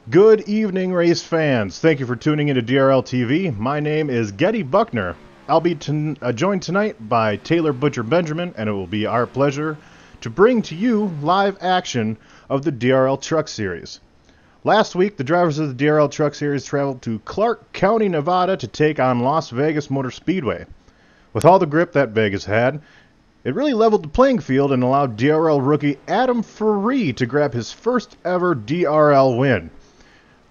Good evening, race fans. Thank you for tuning into DRL TV. My name is Getty Buckner. I'll be joined tonight by Taylor Butcher Benjamin, and it will be our pleasure to bring to you live action of the DRL Truck Series. Last week, the drivers of the DRL Truck Series traveled to Clark County, Nevada to take on Las Vegas Motor Speedway. With all the grip that Vegas had, it really leveled the playing field and allowed DRL rookie Adam Faree to grab his first ever DRL win.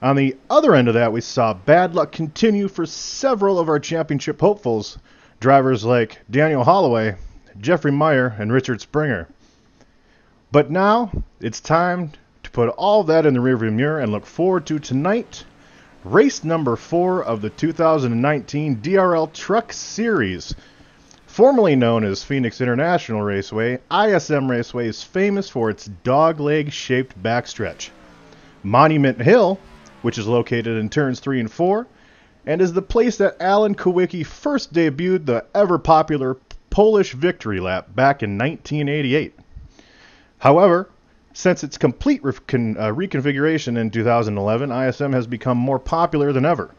On the other end of that, we saw bad luck continue for several of our championship hopefuls, drivers like Daniel Holloway, Jeffrey Meyer, and Richard Springer. But now, it's time to put all that in the rearview mirror and look forward to tonight, race number 4 of the 2019 DRL Truck Series. Formerly known as Phoenix International Raceway, ISM Raceway is famous for its dogleg-shaped backstretch. Monument Hill, which is located in turns 3 and 4, and is the place that Alan Kowicki first debuted the ever-popular Polish victory lap back in 1988. However, since its complete reconfiguration in 2011, ISM has become more popular than ever,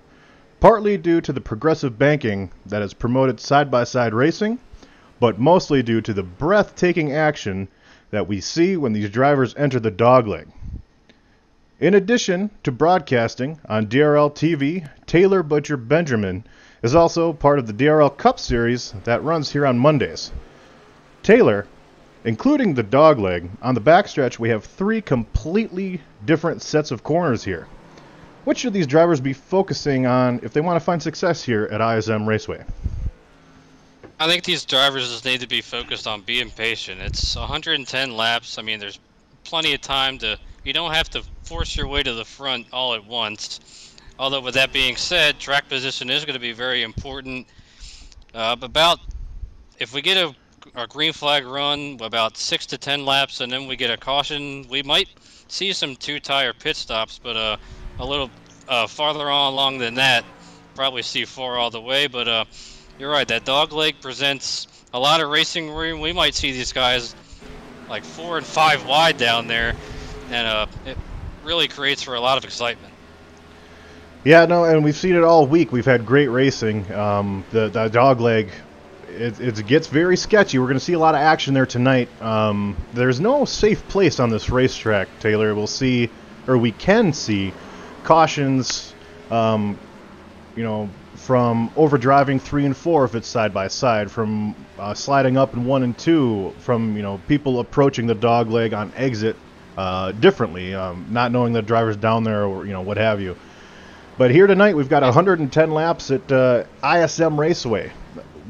partly due to the progressive banking that has promoted side-by-side racing, but mostly due to the breathtaking action that we see when these drivers enter the dogleg. In addition to broadcasting on DRL TV, Taylor Butcher Benjamin is also part of the DRL Cup Series that runs here on Mondays. Taylor, including the dogleg, on the backstretch we have 3 completely different sets of corners here. What should these drivers be focusing on if they want to find success here at ISM Raceway? I think these drivers just need to be focused on being patient. It's 110 laps. I mean, there's plenty of time to... You don't have to force your way to the front all at once. Although, with that being said, track position is going to be very important. If we get a green flag run, about 6 to 10 laps, and then we get a caution, we might see some 2-tire pit stops, but a little farther on along than that, probably see 4 all the way. But you're right, that dog leg presents a lot of racing room. We might see these guys like 4 and 5 wide down there, and it really creates for a lot of excitement. Yeah, no, and we've seen it all week. We've had great racing. The dog leg, it gets very sketchy. We're going to see a lot of action there tonight. There's no safe place on this racetrack, Taylor. We can see cautions, from overdriving 3 and 4 if it's side by side, from sliding up in 1 and 2, from people approaching the dog leg on exit differently, not knowing the driver's down there or what have you. But here tonight we've got 110 laps at ISM Raceway.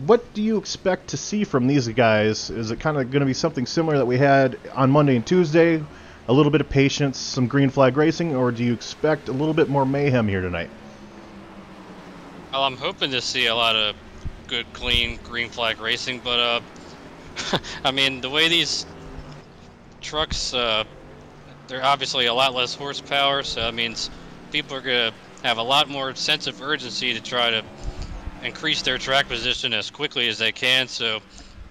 What do you expect to see from these guys? Is it kind of going to be something similar that we had on Monday and Tuesday? A little bit of patience, some green flag racing, or do you expect a little bit more mayhem here tonight? Well, I'm hoping to see a lot of good, clean green flag racing, but I mean, the way these trucks, they're obviously a lot less horsepower, so that means people are going to have a lot more sense of urgency to try to increase their track position as quickly as they can. So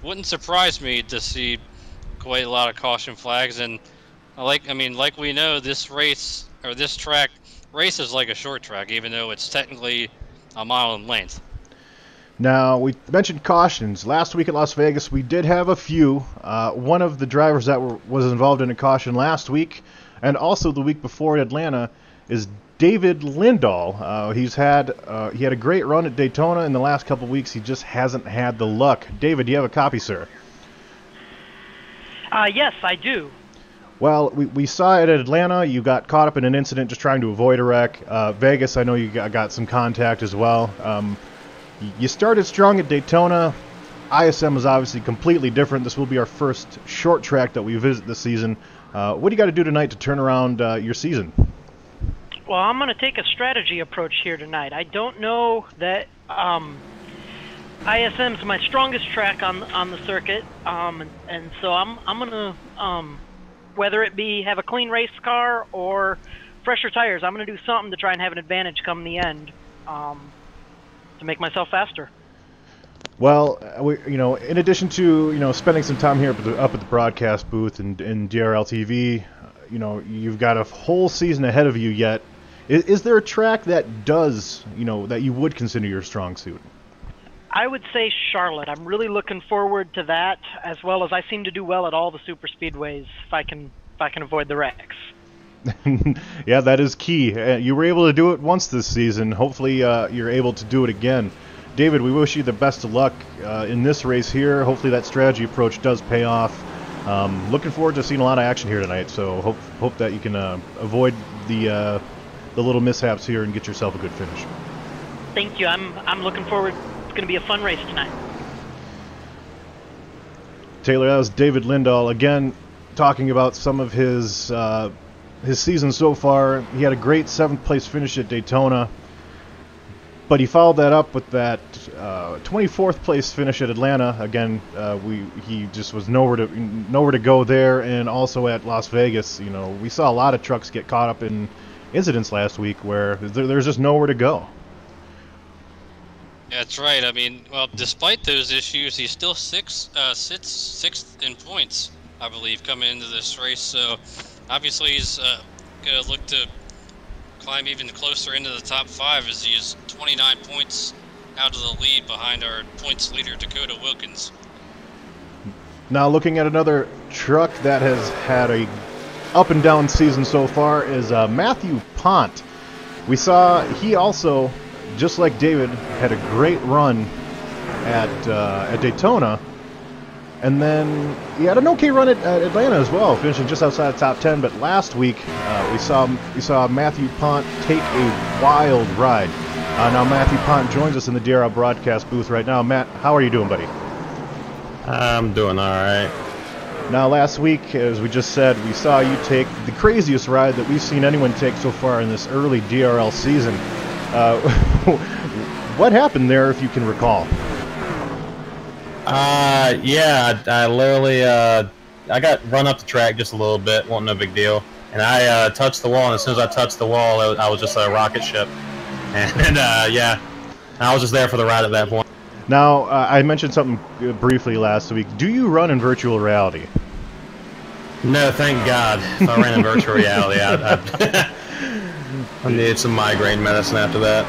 wouldn't surprise me to see quite a lot of caution flags. And like we know, this track races like a short track, even though it's technically a mile in length. Now, we mentioned cautions. Last week at Las Vegas, we did have a few. One of the drivers that was involved in a caution last week, and also the week before at Atlanta, is David Lindahl. He had a great run at Daytona in the last couple of weeks. He just hasn't had the luck. David, do you have a copy, sir? Yes, I do. Well, we saw it at Atlanta. You got caught up in an incident just trying to avoid a wreck. Vegas, I know you got some contact as well. You started strong at Daytona. ISM is obviously completely different. This will be our first short track that we visit this season. What do you got to do tonight to turn around your season? Well, I'm going to take a strategy approach here tonight. I don't know that ISM's my strongest track on the circuit, and so I'm going to, whether it be have a clean race car or fresher tires, I'm going to do something to try and have an advantage come the end. To make myself faster. Well, in addition to spending some time here up at the broadcast booth and in DRL TV, you've got a whole season ahead of you yet. Is there a track that does, that you would consider your strong suit? I would say Charlotte. I'm really looking forward to that, as well as I seem to do well at all the super speedways if I can avoid the wrecks. Yeah, that is key. You were able to do it once this season. Hopefully, you're able to do it again. David, we wish you the best of luck in this race here. Hopefully, that strategy approach does pay off. Looking forward to seeing a lot of action here tonight. So hope that you can avoid the little mishaps here and get yourself a good finish. Thank you. I'm looking forward. It's going to be a fun race tonight. Taylor, that was David Lindahl again, talking about some of his season so far. He had a great 7th place finish at Daytona, but he followed that up with that 24th place finish at Atlanta. Again, he just was nowhere to go there, and also at Las Vegas. We saw a lot of trucks get caught up in incidents last week where there's just nowhere to go. That's right. I mean, well, despite those issues, he still sits 6th in points, I believe, coming into this race. So obviously he's going to look to climb even closer into the top 5 as he is 29 points out of the lead behind our points leader, Dakota Wilkins. Now looking at another truck that has had a up and down season so far is Matthew Pont. We saw he also, just like David, had a great run at Daytona, and then he had an okay run at Atlanta as well, finishing just outside the top 10. But last week we saw Matthew Pont take a wild ride. Now Matthew Pont joins us in the DRL broadcast booth right now. Matt, how are you doing, buddy? I'm doing all right. Now last week, as we just said, we saw you take the craziest ride that we've seen anyone take so far in this early DRL season. What happened there, if you can recall? Yeah, I literally, I got run up the track just a little bit, wasn't no big deal. And I touched the wall, and as soon as I touched the wall, I was just a rocket ship. And yeah, I was just there for the ride at that point. Now, I mentioned something briefly last week. Do you run in virtual reality? No, thank God. If I ran in virtual reality, I needed some migraine medicine after that.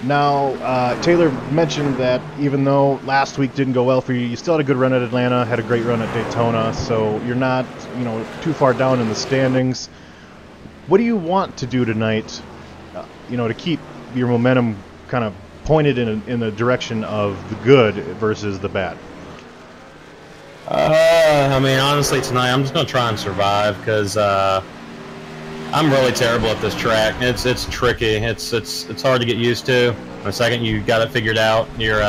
Now, Taylor mentioned that even though last week didn't go well for you, you still had a good run at Atlanta, had a great run at Daytona, so you're not, too far down in the standings. What do you want to do tonight, to keep your momentum kind of pointed in the direction of the good versus the bad? I mean, honestly, tonight I'm just gonna try and survive because I'm really terrible at this track. It's tricky. It's hard to get used to. The second you got it figured out, you're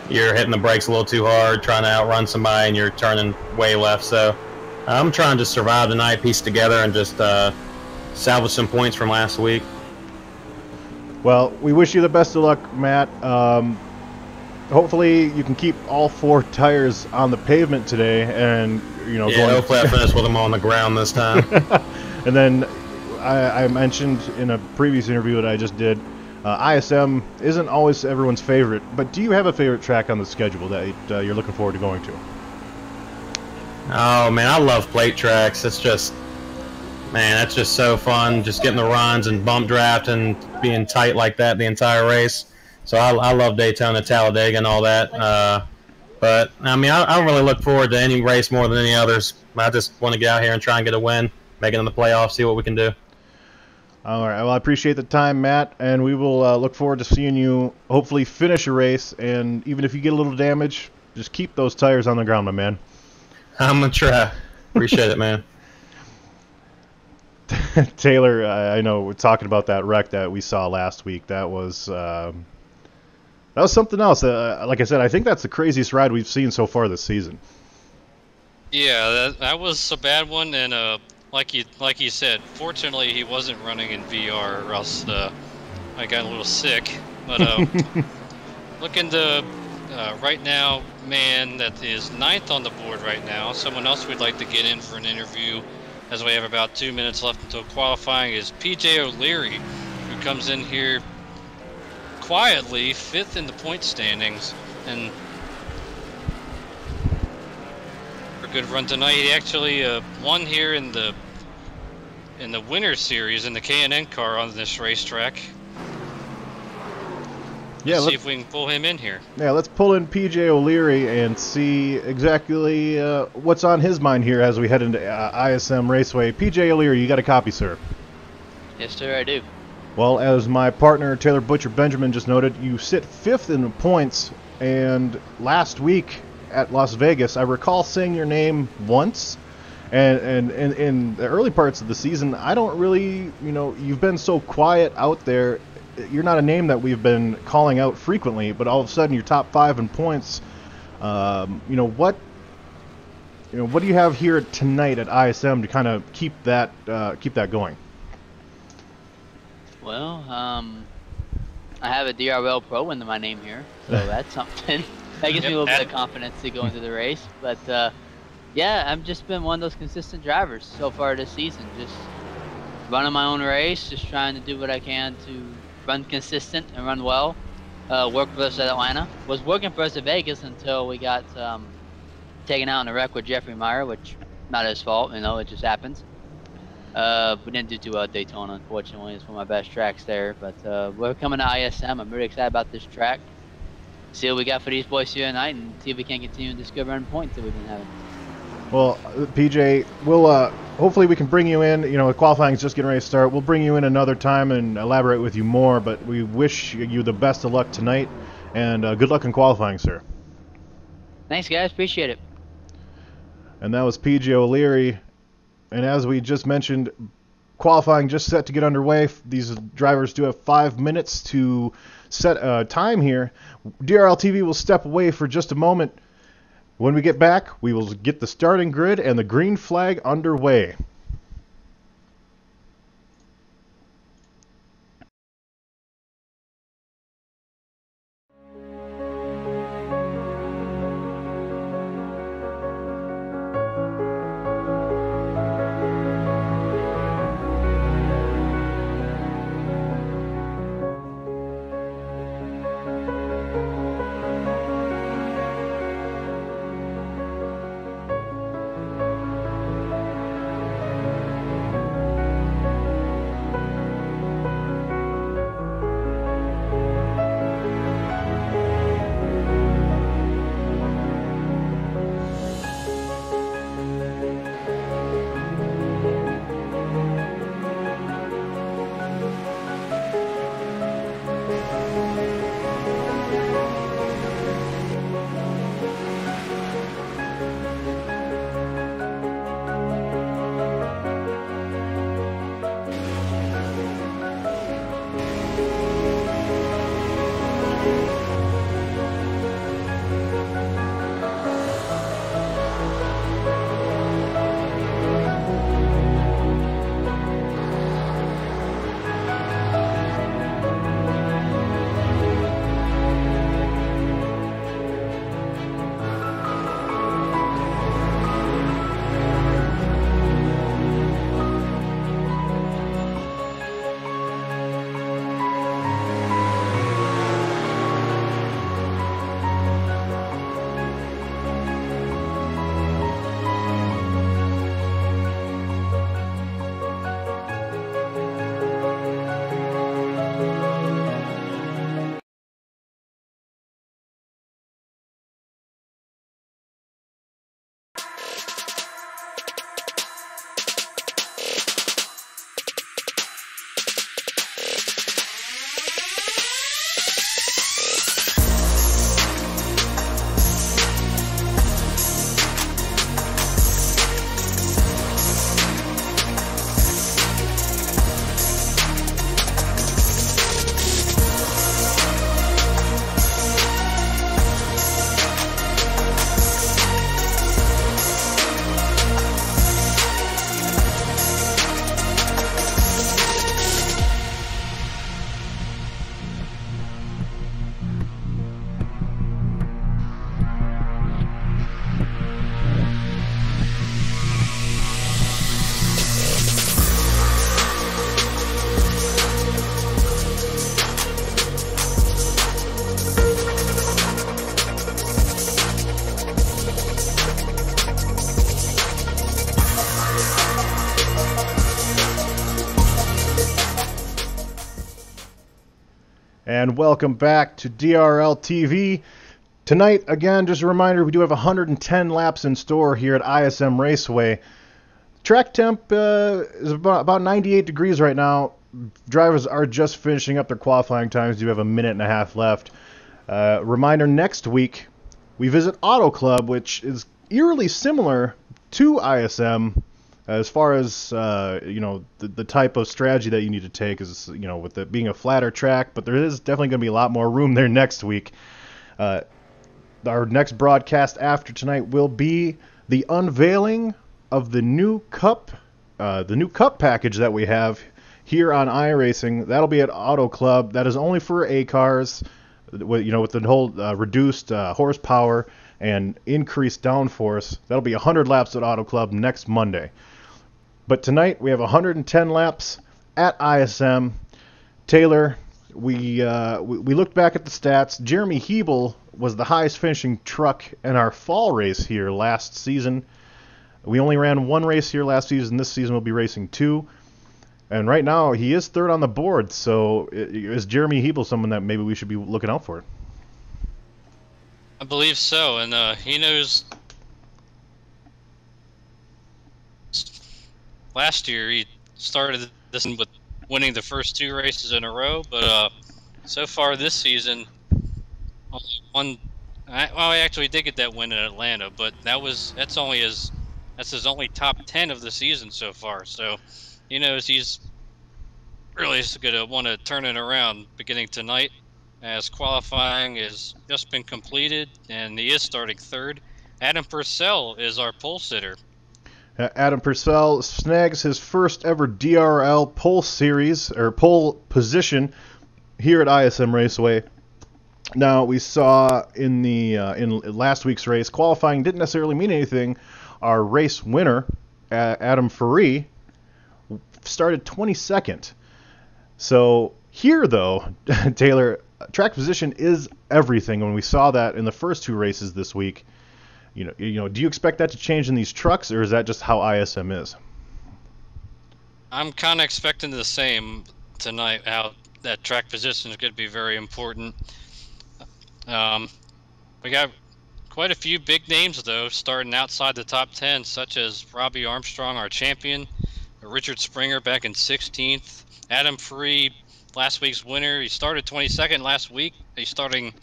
hitting the brakes a little too hard, trying to outrun somebody, and you're turning way left. So I'm trying to survive tonight, piece together, and just salvage some points from last week. Well, we wish you the best of luck, Matt. Hopefully you can keep all 4 tires on the pavement today, and hopefully I finish with them on the ground this time. And then I mentioned in a previous interview that I just did, ISM isn't always everyone's favorite, but do you have a favorite track on the schedule that you're looking forward to going to? Oh man, I love plate tracks. It's just, man, that's just so fun, just getting the runs and bump draft and being tight like that the entire race. So I love Daytona, Talladega, and all that. But, I mean, I don't really look forward to any race more than any others. I just want to get out here and try and get a win, make it in the playoffs, see what we can do. All right. Well, I appreciate the time, Matt, and we will look forward to seeing you hopefully finish a race. And even if you get a little damage, just keep those tires on the ground, my man. I'm going to try. Appreciate it, man. Taylor, I know we're talking about that wreck that we saw last week. That was something else. Like I said, I think that's the craziest ride we've seen so far this season. Yeah, that was a bad one, and like you said, fortunately he wasn't running in VR, or else I got a little sick. But looking to right now, man, that is 9th on the board right now. Someone else we'd like to get in for an interview, as we have about 2 minutes left until qualifying, is PJ O'Leary, who comes in here quietly 5th in the point standings, and for a good run tonight. He actually won here in the in the Winter Series in the K&N car on this racetrack. Yeah, See if we can pull him in here. Yeah, let's pull in PJ O'Leary and see exactly what's on his mind here as we head into ISM Raceway. PJ O'Leary, you got a copy, sir? Yes, sir, I do. Well, as my partner Taylor Butcher Benjamin just noted, you sit 5th in the points, and last week at Las Vegas, I recall saying your name once, and in the early parts of the season, I don't really, you've been so quiet out there. You're not a name that we've been calling out frequently, but all of a sudden you're top 5 in points. What do you have here tonight at ISM to kind of keep that going? Well, I have a DRL Pro under my name here, so that's something. That gives me a little bit of confidence to go into the race. But yeah, I've just been one of those consistent drivers so far this season. Just running my own race, just trying to do what I can to run consistent and run well. Work for us at Atlanta. Was working for us at Vegas until we got taken out in a wreck with Jeffrey Meyer, which not his fault, it just happens. We didn't do too well at Daytona, unfortunately. It's one of my best tracks there. But we're coming to ISM. I'm really excited about this track. See what we got for these boys here tonight and see if we can continue this good run points that we've been having. Well, PJ, we'll hopefully we can bring you in. Qualifying is just getting ready to start. We'll bring you in another time and elaborate with you more, but we wish you the best of luck tonight, and good luck in qualifying, sir. Thanks, guys. Appreciate it. And that was PJ O'Leary. And as we just mentioned, qualifying just set to get underway. These drivers do have 5 minutes to set a time here. DRL TV will step away for just a moment. When we get back, we will get the starting grid and the green flag underway. And welcome back to DRL TV. Tonight, again, just a reminder, we do have 110 laps in store here at ISM Raceway. Track temp is about 98 degrees right now. Drivers are just finishing up their qualifying times. You have a minute and a half left. Reminder, next week we visit Auto Club, which is eerily similar to ISM as far as the type of strategy that you need to take is, with it being a flatter track, but there is definitely going to be a lot more room there next week. Our next broadcast after tonight will be the unveiling of the new cup package that we have here on iRacing. That'll be at Auto Club. That is only for A cars, with the whole reduced horsepower and increased downforce. That'll be 100 laps at Auto Club next Monday. But tonight we have 110 laps at ISM. Taylor, we looked back at the stats. Jeremy Hebel was the highest finishing truck in our fall race here last season. We only ran one race here last season. This season we'll be racing two. And right now he is third on the board. So is Jeremy Hebel someone that maybe we should be looking out for? I believe so, and he knows. Last year he started this with winning the first two races in a row, but so far this season, he actually did get that win in Atlanta, but that's his only top 10 of the season so far. So he knows he's really going to want to turn it around beginning tonight, as qualifying has just been completed, and he is starting third. Adam Purcell is our pole sitter. Adam Purcell snags his first ever DRL pole position here at ISM Raceway. Now, we saw in last week's race, qualifying didn't necessarily mean anything. Our race winner, Adam Faree, started 22nd. So here, though, Taylor, track position is everything. When we saw that in the first two races this week, do you expect that to change in these trucks, or is that just how ISM is? I'm kind of expecting the same tonight, how that track position is going to be very important. We got quite a few big names, though, starting outside the top 10, such as Robbie Armstrong, our champion, Richard Springer back in 16th, Adam Faree, last week's winner. He started 22nd last week. He's starting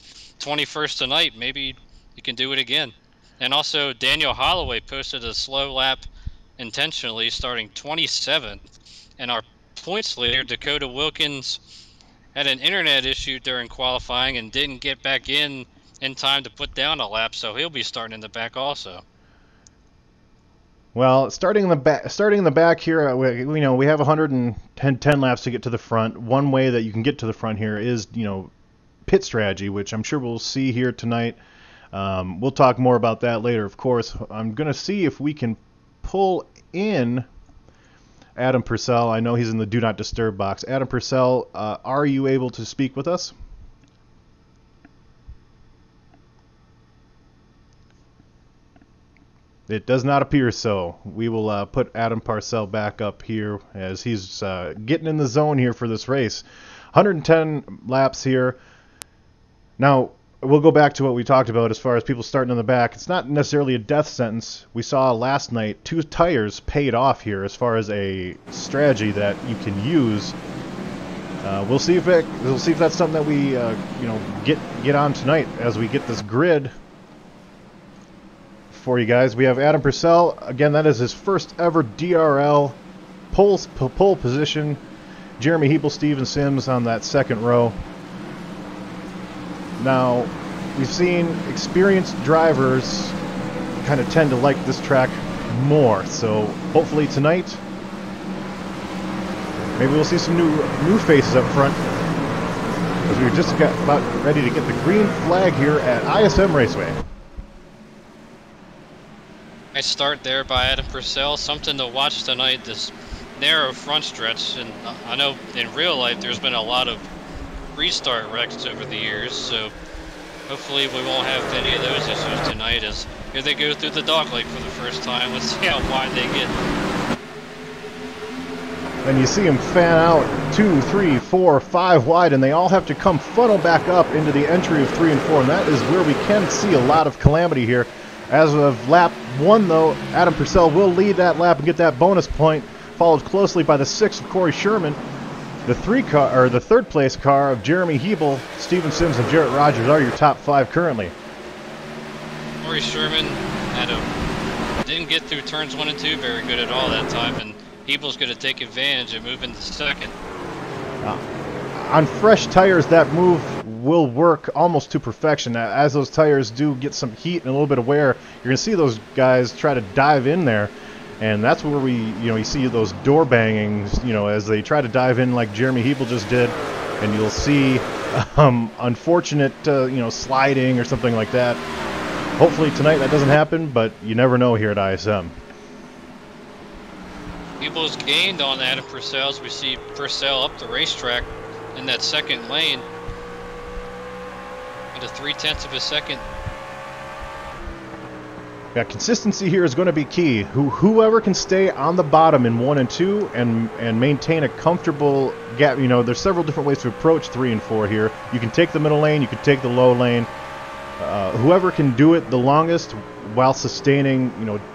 21st tonight. Maybe he can do it again. And also, Daniel Holloway posted a slow lap intentionally, starting 27th. And our points leader, Dakota Wilkins, had an internet issue during qualifying and didn't get back in time to put down a lap, so he'll be starting in the back also. Well, starting in the back here, we have 110 laps to get to the front. One way that you can get to the front here is, pit strategy, which I'm sure we'll see here tonight. We'll talk more about that later, of course. I'm going to see if we can pull in Adam Purcell. I know he's in the Do Not Disturb box. Adam Purcell, are you able to speak with us? It does not appear so. We will put Adam Purcell back up here as he's getting in the zone here for this race. 110 laps here. Now, we'll go back to what we talked about as far as people starting in the back. It's not necessarily a death sentence. We saw last night 2 tires paid off here as far as a strategy that you can use. We'll see if that's something that we get on tonight as we get this grid for you guys. We have Adam Purcell. Again, that is his first ever DRL pole position. Jeremy Hebel, Steven Sims on that second row. Now, we've seen experienced drivers kind of tend to like this track more, so hopefully tonight maybe we'll see some new faces up front, because we've just about ready to get the green flag here at ISM Raceway. Nice start there by Adam Purcell. Something to watch tonight, this narrow front stretch. And I know in real life there's been a lot of restart wrecks over the years, so hopefully we won't have any of those issues tonight, as here they go through the dogleg for the first time. Let's see how wide they get. and you see them fan out 2, 3, 4, 5 wide, and they all have to come funnel back up into the entry of 3 and 4, and that is where we can see a lot of calamity here. As of lap 1, though, Adam Purcell will lead that lap and get that bonus point, followed closely by the 6th of Corey Sherman. The third place car of Jeremy Hebel, Steven Sims, and Jarrett Rogers are your top 5 currently. Corey Sherman didn't get through turns 1 and 2 very good at all that time, and Hebel's going to take advantage and move into second. On fresh tires, that move will work almost to perfection. As those tires do get some heat and a little bit of wear, you're going to see those guys try to dive in there, and that's where you see those door bangings, as they try to dive in like Jeremy Hebel just did, and you'll see unfortunate, sliding or something like that. Hopefully tonight that doesn't happen, but you never know here at ISM. Hebel's gained on Adam Purcell as we see Purcell up the racetrack in that second lane at a 0.3 of a second. Yeah, consistency here is going to be key. Whoever can stay on the bottom in 1 and 2 and maintain a comfortable gap. There's several different ways to approach 3 and 4 here. You can take the middle lane, you can take the low lane. Whoever can do it the longest while sustaining,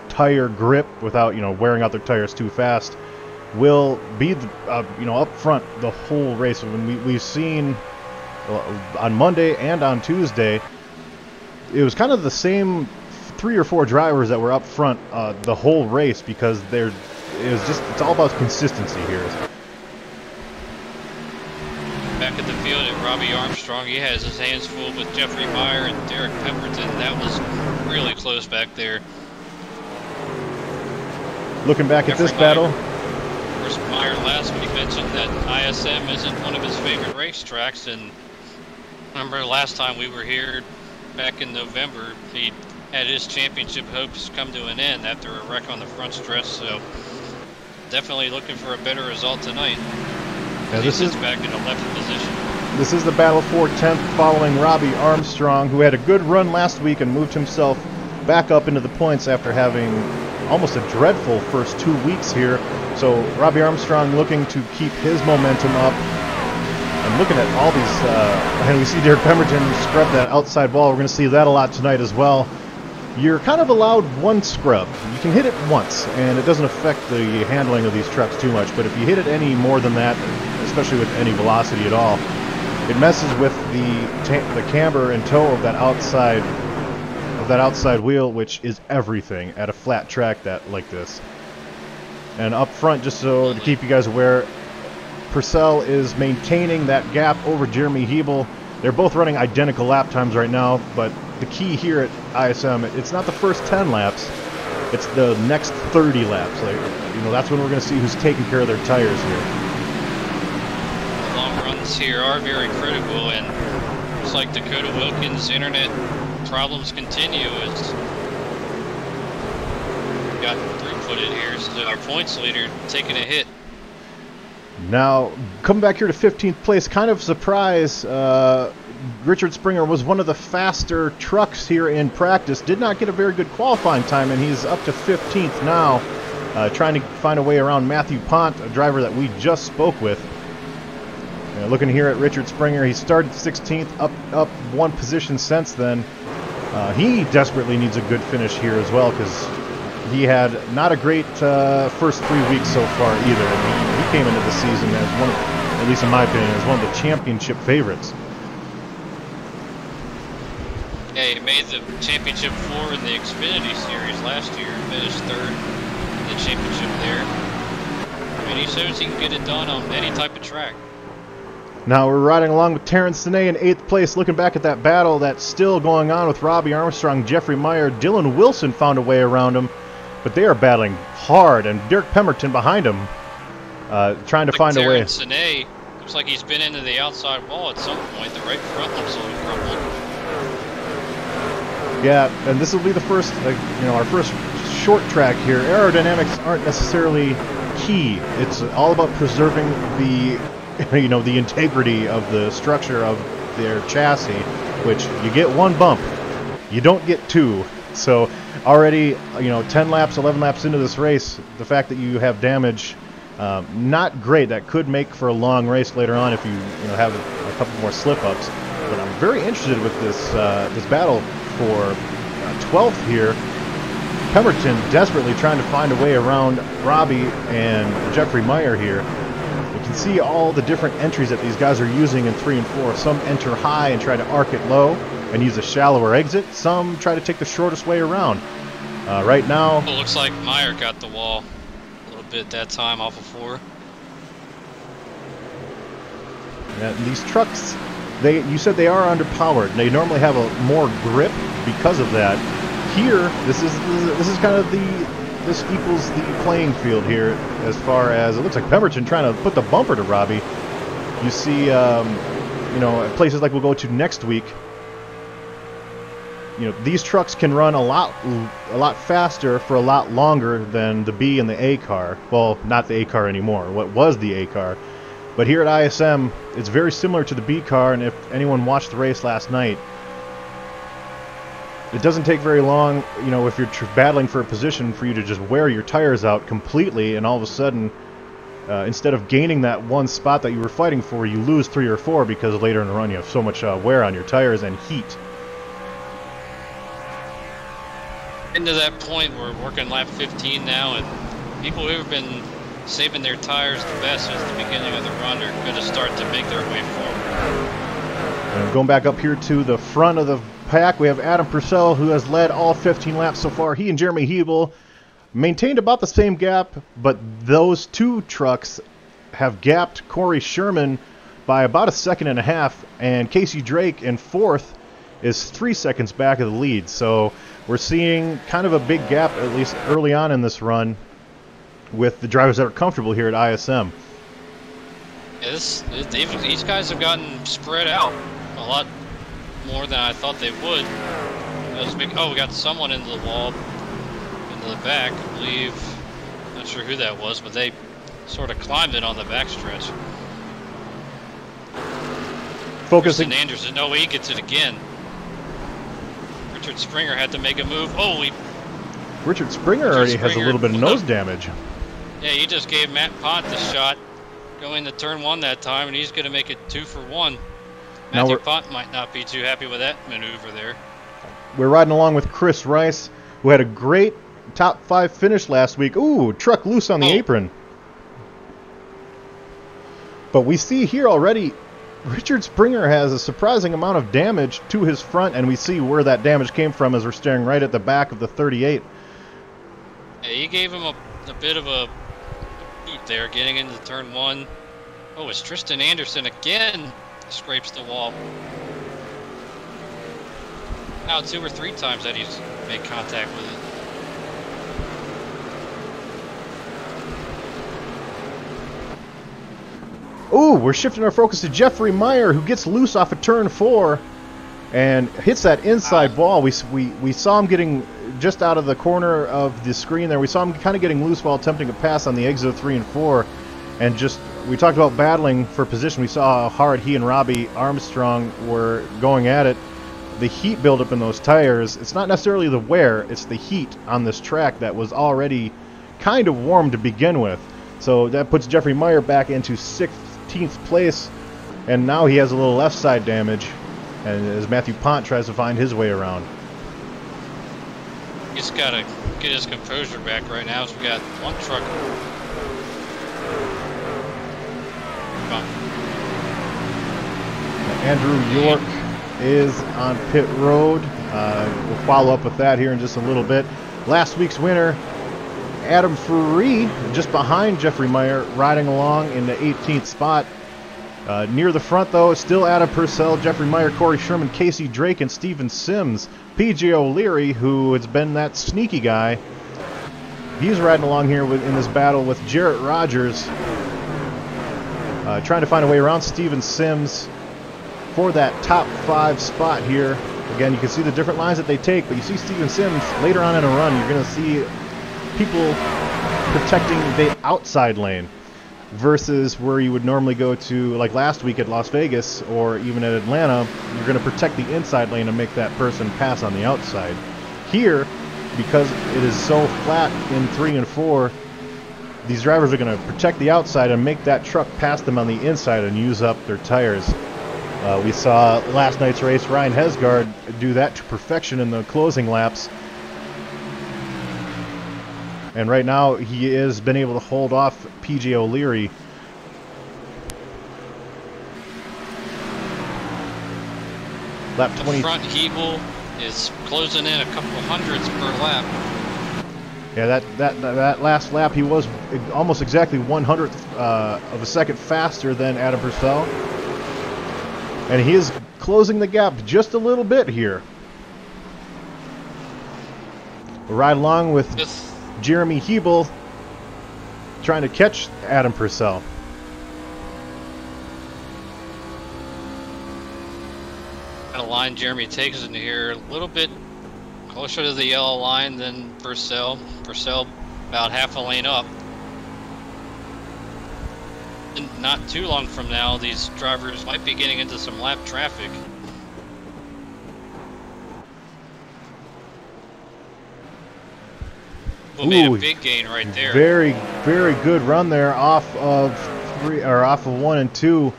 tire grip without, wearing out their tires too fast, will be, up front the whole race. When we've seen on Monday and on Tuesday, it was kind of the same 3 or 4 drivers that were up front the whole race, because it's all about consistency here. Back at the field at Robbie Armstrong, he has his hands full with Jeffrey Meyer and Derek Pemberton. That was really close back there. Looking back at this battle, of course, Meyer last week mentioned that ISM isn't one of his favorite racetracks, and remember last time we were here back in November, he had his championship hopes come to an end after a wreck on the front stretch, so definitely looking for a better result tonight. Yeah, this is back in 11th position. This is the battle for 10th, following Robbie Armstrong, who had a good run last week and moved himself back up into the points after having almost a dreadful first 2 weeks here. So Robbie Armstrong looking to keep his momentum up. And looking at all these, and we see Derek Pemberton scrub that outside wall. We're going to see that a lot tonight as well. You're kind of allowed 1 scrub. You can hit it once, and it doesn't affect the handling of these trucks too much. But if you hit it any more than that, especially with any velocity at all, it messes with the camber and toe of that outside wheel, which is everything at a flat track like this. And up front, just so to keep you guys aware, Purcell is maintaining that gap over Jeremy Hebel. They're both running identical lap times right now, but the key here at ISM, it's not the first 10 laps, it's the next 30 laps. That's when we're going to see who's taking care of their tires here. The long runs here are very critical, and it's like Dakota Wilkins' internet problems continue as got throughputed here, so our points leader taking a hit. Now, coming back here to 15th place, kind of surprise, Richard Springer was one of the faster trucks here in practice, did not get a very good qualifying time, and he's up to 15th now, trying to find a way around Matthew Pont, a driver that we just spoke with. Looking here at Richard Springer, he started 16th, up 1 position since then. He desperately needs a good finish here as well, because he had not a great first 3 weeks so far either. He came into the season as one of, at least in my opinion, as one of the championship favorites. Yeah, he made the championship 4 in the Xfinity Series last year, finished 3rd in the championship there. I mean, he shows he can get it done on any type of track. Now we're riding along with Terrence Sine in 8th place, looking back at that battle that's still going on with Robbie Armstrong, Jeffrey Meyer. Dylan Wilson found a way around him, but they are battling hard, and Derek Pemberton behind him, trying to find a way. Terrence Sine looks like he's been into the outside wall at some point. The right front looks a little crumbled. Yeah, and this will be the first, our first short track here. Aerodynamics aren't necessarily key. It's all about preserving the, the integrity of the structure of their chassis, which you get 1 bump, you don't get 2. So already, 10 laps, 11 laps into this race, the fact that you have damage Not great. That could make for a long race later on if you have a couple more slip-ups. But I'm very interested with this this battle for 12th here. Pemberton desperately trying to find a way around Robbie and Jeffrey Meyer here. You can see all the different entries that these guys are using in 3 and 4. Some enter high and try to arc it low and use a shallower exit. Some try to take the shortest way around. Right now... It looks like Meyer got the wall a little bit that time off of 4. Yeah, these trucks, you said they are underpowered. They normally have a more grip because of that. Here, this is kind of this equals the playing field here as far as it looks like Pemberton trying to put the bumper to Robbie. You see, at places like we'll go to next week. These trucks can run a lot faster for a lot longer than the B and the A car. Well, not the A car anymore. What was the A car? But here at ISM, it's very similar to the B car, and if anyone watched the race last night, it doesn't take very long, if you're battling for a position, for you to just wear your tires out completely, and all of a sudden, instead of gaining that one spot that you were fighting for, you lose 3 or 4 because later in the run you have so much wear on your tires and heat. Into that point, we're working lap 15 now, and people who have been saving their tires the best since the beginning of the run are going to start to make their way forward. And going back up here to the front of the pack, we have Adam Purcell, who has led all 15 laps so far. He and Jeremy Hebel maintained about the same gap, but those two trucks have gapped Corey Sherman by about 1.5 seconds, and Casey Drake in 4th is 3 seconds back of the lead. So we're seeing kind of a big gap, at least early on in this run, with the drivers that are comfortable here at ISM. Yeah, these guys have gotten spread out a lot more than I thought they would. We got someone into the wall, into the back, I believe. Not sure who that was, but they sort of climbed it on the backstretch. Focusing. Anderson, no, he gets it again. Richard Springer had to make a move. Richard Springer already has a little bit of nose damage. Yeah, he just gave Matt Pont the shot going to turn 1 that time, and he's going to make it 2 for 1. Matthew Pont might not be too happy with that maneuver there. We're riding along with Chris Rice, who had a great top 5 finish last week. Ooh, truck loose on the apron. But we see here already, Richard Springer has a surprising amount of damage to his front, and we see where that damage came from as we're staring right at the back of the 38. Yeah, he gave him a bit of a boot there, getting into turn 1. Oh, it's Tristan Anderson again. Scrapes the wall. Now 2 or 3 times that he's made contact with it. Ooh, we're shifting our focus to Jeffrey Meyer, who gets loose off of turn 4 and hits that inside wall. We saw him getting just out of the corner of the screen there. We saw him kind of getting loose while attempting a pass on the exit of 3 and 4. And we talked about battling for position. We saw how hard he and Robbie Armstrong were going at it. The heat buildup in those tires, it's not necessarily the wear, it's the heat on this track that was already kind of warm to begin with. So that puts Jeffrey Meyer back into 16th place, and now he has a little left side damage, and as Matthew Pont tries to find his way around. He's got to get his composure back right now, so we got one truck. Andrew York is on pit road. We'll follow up with that here in just a little bit. Last week's winner, Adam Free, just behind Jeffrey Meyer, riding along in the 18th spot. Near the front, though, still Adam Purcell, Jeffrey Meyer, Corey Sherman, Casey Drake, and Steven Sims. PJ O'Leary, who has been that sneaky guy, he's riding along here in this battle with Jarrett Rogers, trying to find a way around Steven Sims for that top 5 spot here. Again, you can see the different lines that they take, but you see Steven Sims later on in a run, you're going to see people protecting the outside lane versus where you would normally go to, like last week at Las Vegas or even at Atlanta, you're going to protect the inside lane and make that person pass on the outside. Here, because it is so flat in 3 and 4, these drivers are going to protect the outside and make that truck pass them on the inside and use up their tires. We saw last night's race Ryan Hesgaard do that to perfection in the closing laps. And right now he has been able to hold off PJ O'Leary. Lap 20. The front Hebel is closing in a couple of hundredths per lap. Yeah, that last lap he was almost exactly 1/100th of a second faster than Adam Purcell. And he is closing the gap just a little bit here. We'll ride along with Jeremy Hebel trying to catch Adam Purcell. Got a line Jeremy takes in here a little bit closer to the yellow line than Purcell. Purcell about half a lane up. And not too long from now, these drivers might be getting into some lap traffic. Well, made a big gain right there. Very, very good run there off of 1 and 2.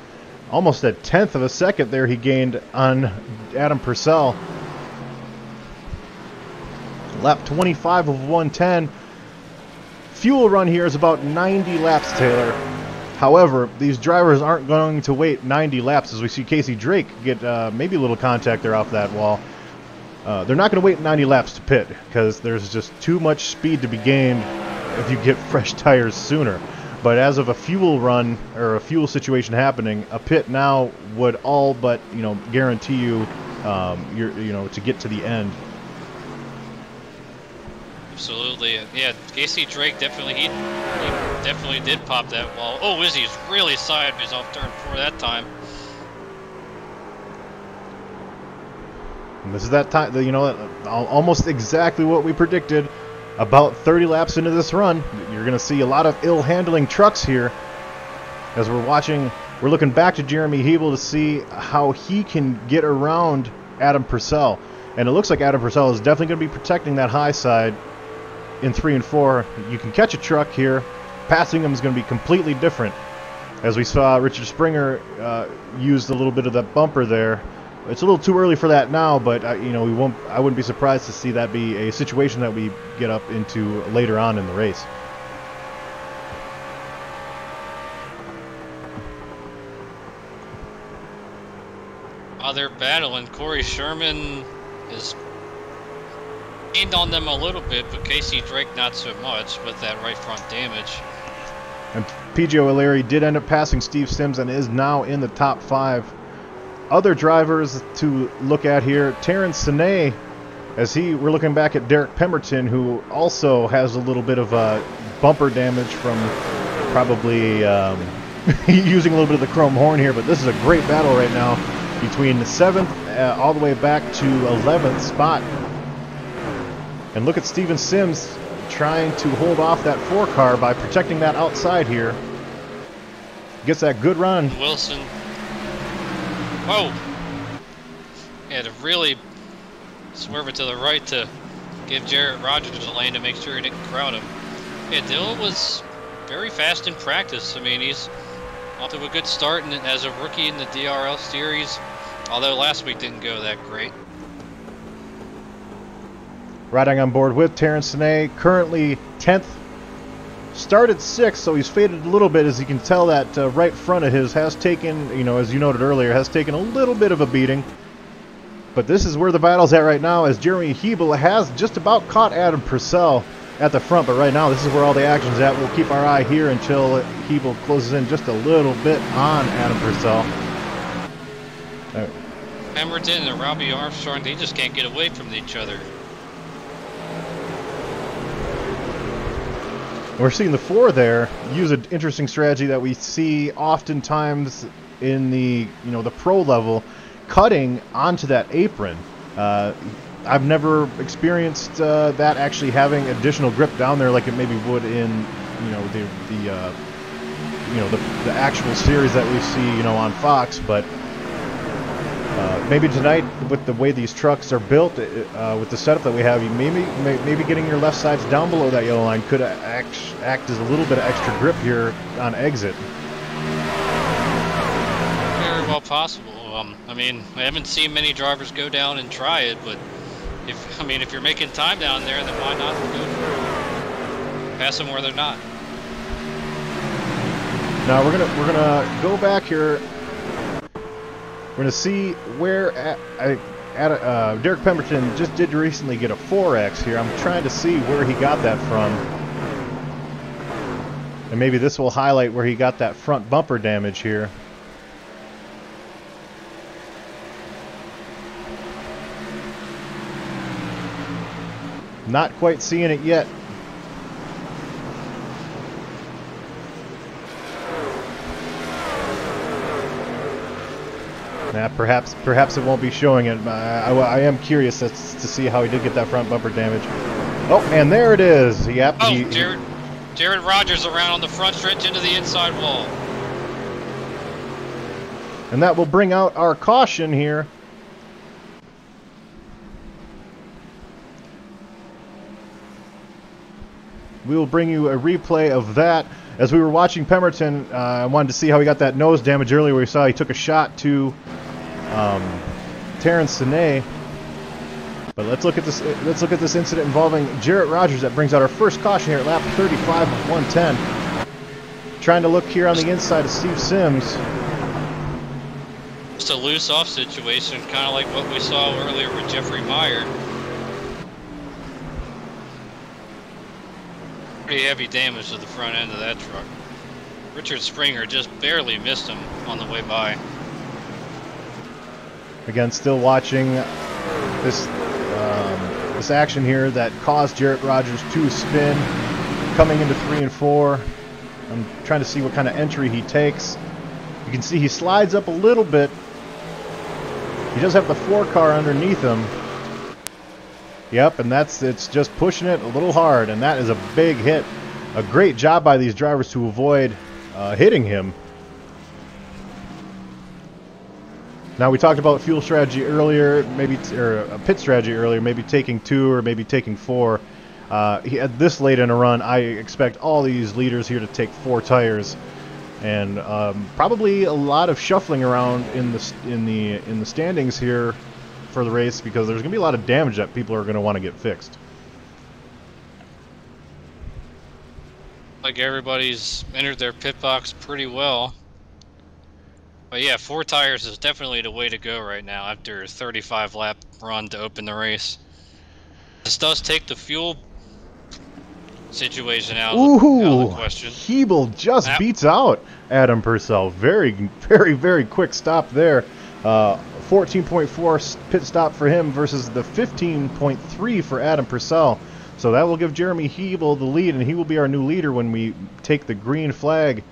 Almost a 1/10 of a second there he gained on Adam Purcell. Lap 25 of 110. Fuel run here is about 90 laps, Taylor. However, these drivers aren't going to wait 90 laps, as we see Casey Drake get maybe a little contact there off that wall. They're not going to wait 90 laps to pit because there's just too much speed to be gained if you get fresh tires sooner. But as of a fuel run or a fuel situation happening, a pit now would all but guarantee you to get to the end. Absolutely, yeah. Casey Drake definitely he definitely did pop that wall. Oh, Izzy's really sideways off turn 4 that time. And this is that time, almost exactly what we predicted. About 30 laps into this run, you're going to see a lot of ill-handling trucks here. As we're looking back to Jeremy Hebel to see how he can get around Adam Purcell. And it looks like Adam Purcell is definitely going to be protecting that high side in 3 and 4. You can catch a truck here. Passing him is going to be completely different. As we saw Richard Springer used a little bit of that bumper there. It's a little too early for that now, but I wouldn't be surprised to see that be a situation that we get up into later on in the race. While they're battling, Corey Sherman is gained on them a little bit, but Casey Drake not so much with that right front damage. And PJ O'Leary did end up passing Steve Sims and is now in the top 5. Other drivers to look at here, Terrence Sine, we're looking back at Derek Pemberton, who also has a little bit of bumper damage from probably using a little bit of the chrome horn here, but this is a great battle right now between the 7th all the way back to 11th spot. And look at Steven Sims trying to hold off that 4 car by protecting that outside here. Gets that good run. Wilson. Whoa! Had to really swerve it to the right to give Jarrett Rogers a lane to make sure he didn't crowd him. Yeah, Dylan was very fast in practice. I mean, he's off to a good start as a rookie in the DRL series, although last week didn't go that great. Riding on board with Terrence Sine, currently 10th. Started 6th, so he's faded a little bit. As you can tell, that right front of his has taken, as you noted earlier, has taken a little bit of a beating. But this is where the battle's at right now, as Jeremy Hebel has just about caught Adam Purcell at the front. But right now, this is where all the action's at. We'll keep our eye here until Hebel closes in just a little bit on Adam Purcell. Pemberton and Robbie Armstrong, they just can't get away from each other. We're seeing the 4 there use an interesting strategy that we see oftentimes in the the pro level, cutting onto that apron. I've never experienced that actually having additional grip down there like it maybe would in the actual series that we see on Fox, but maybe tonight, with the way these trucks are built, with the setup that we have, you maybe getting your left sides down below that yellow line could act as a little bit of extra grip here on exit. Very well possible. I mean, I haven't seen many drivers go down and try it, but if you're making time down there, then why not go through? Pass them where they're not. Now we're gonna go back here. We're gonna see where Derek Pemberton just did recently get a 4X here. I'm trying to see where he got that from, and maybe this will highlight where he got that front bumper damage here. Not quite seeing it yet. Nah, perhaps it won't be showing it. I am curious as to see how he did get that front bumper damage. Oh, and there it is. Yep. Oh, Jared Rogers around on the front stretch into the inside wall. And that will bring out our caution here. We will bring you a replay of that. As we were watching Pemberton, I wanted to see how he got that nose damage earlier. We saw he took a shot to Terrence Sine. But let's look at this. Let's look at this incident involving Jarrett Rogers. That brings out our first caution here at lap 35 of 110. Trying to look here on the inside of Steve Sims. Just a loose off situation, kind of like what we saw earlier with Jeffrey Meyer. Pretty heavy damage to the front end of that truck. Richard Springer just barely missed him on the way by. Again, still watching this this action here that caused Jarrett Rogers to spin, coming into 3 and 4. I'm trying to see what kind of entry he takes. You can see he slides up a little bit. He does have the 4 car underneath him. Yep, and it's just pushing it a little hard, and that is a big hit. A great job by these drivers to avoid hitting him. Now, we talked about fuel strategy earlier, or a pit strategy earlier, maybe taking 2 or maybe taking 4. This late in a run, I expect all these leaders here to take 4 tires, and probably a lot of shuffling around in the standings here for the race, because there's going to be a lot of damage that people are going to want to get fixed. Like everybody's entered their pit box pretty well. But yeah, 4 tires is definitely the way to go right now after a 35 lap run to open the race. This does take the fuel situation out of the question. Hebel just beats out Adam Purcell. Very, very, very quick stop there. 14.4 pit stop for him versus the 15.3 for Adam Purcell. So that will give Jeremy Hebel the lead, and he will be our new leader when we take the green flag.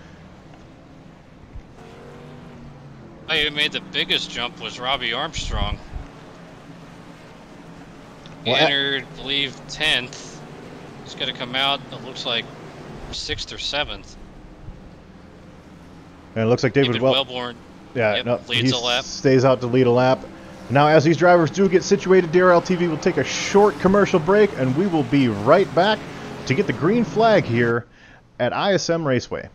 Who made the biggest jump was Robbie Armstrong. He entered, I believe, 10th. He's going to come out, it looks like, 6th or 7th. And it looks like David Wellborn. Yeah, yep, no, leads a lap. Stays out to lead a lap. Now, as these drivers do get situated, DRL TV will take a short commercial break, and we will be right back to get the green flag here at ISM Raceway.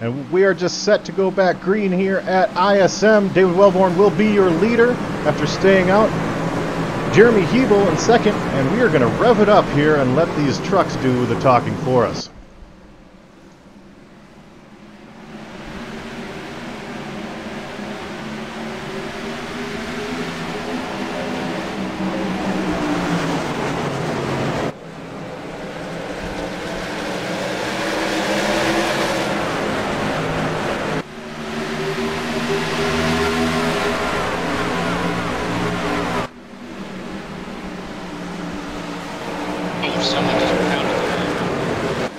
And we are just set to go back green here at ISM. David Wellborn will be your leader after staying out. Jeremy Hebel in second, and we are going to rev it up here and let these trucks do the talking for us. Someone just pounded the road.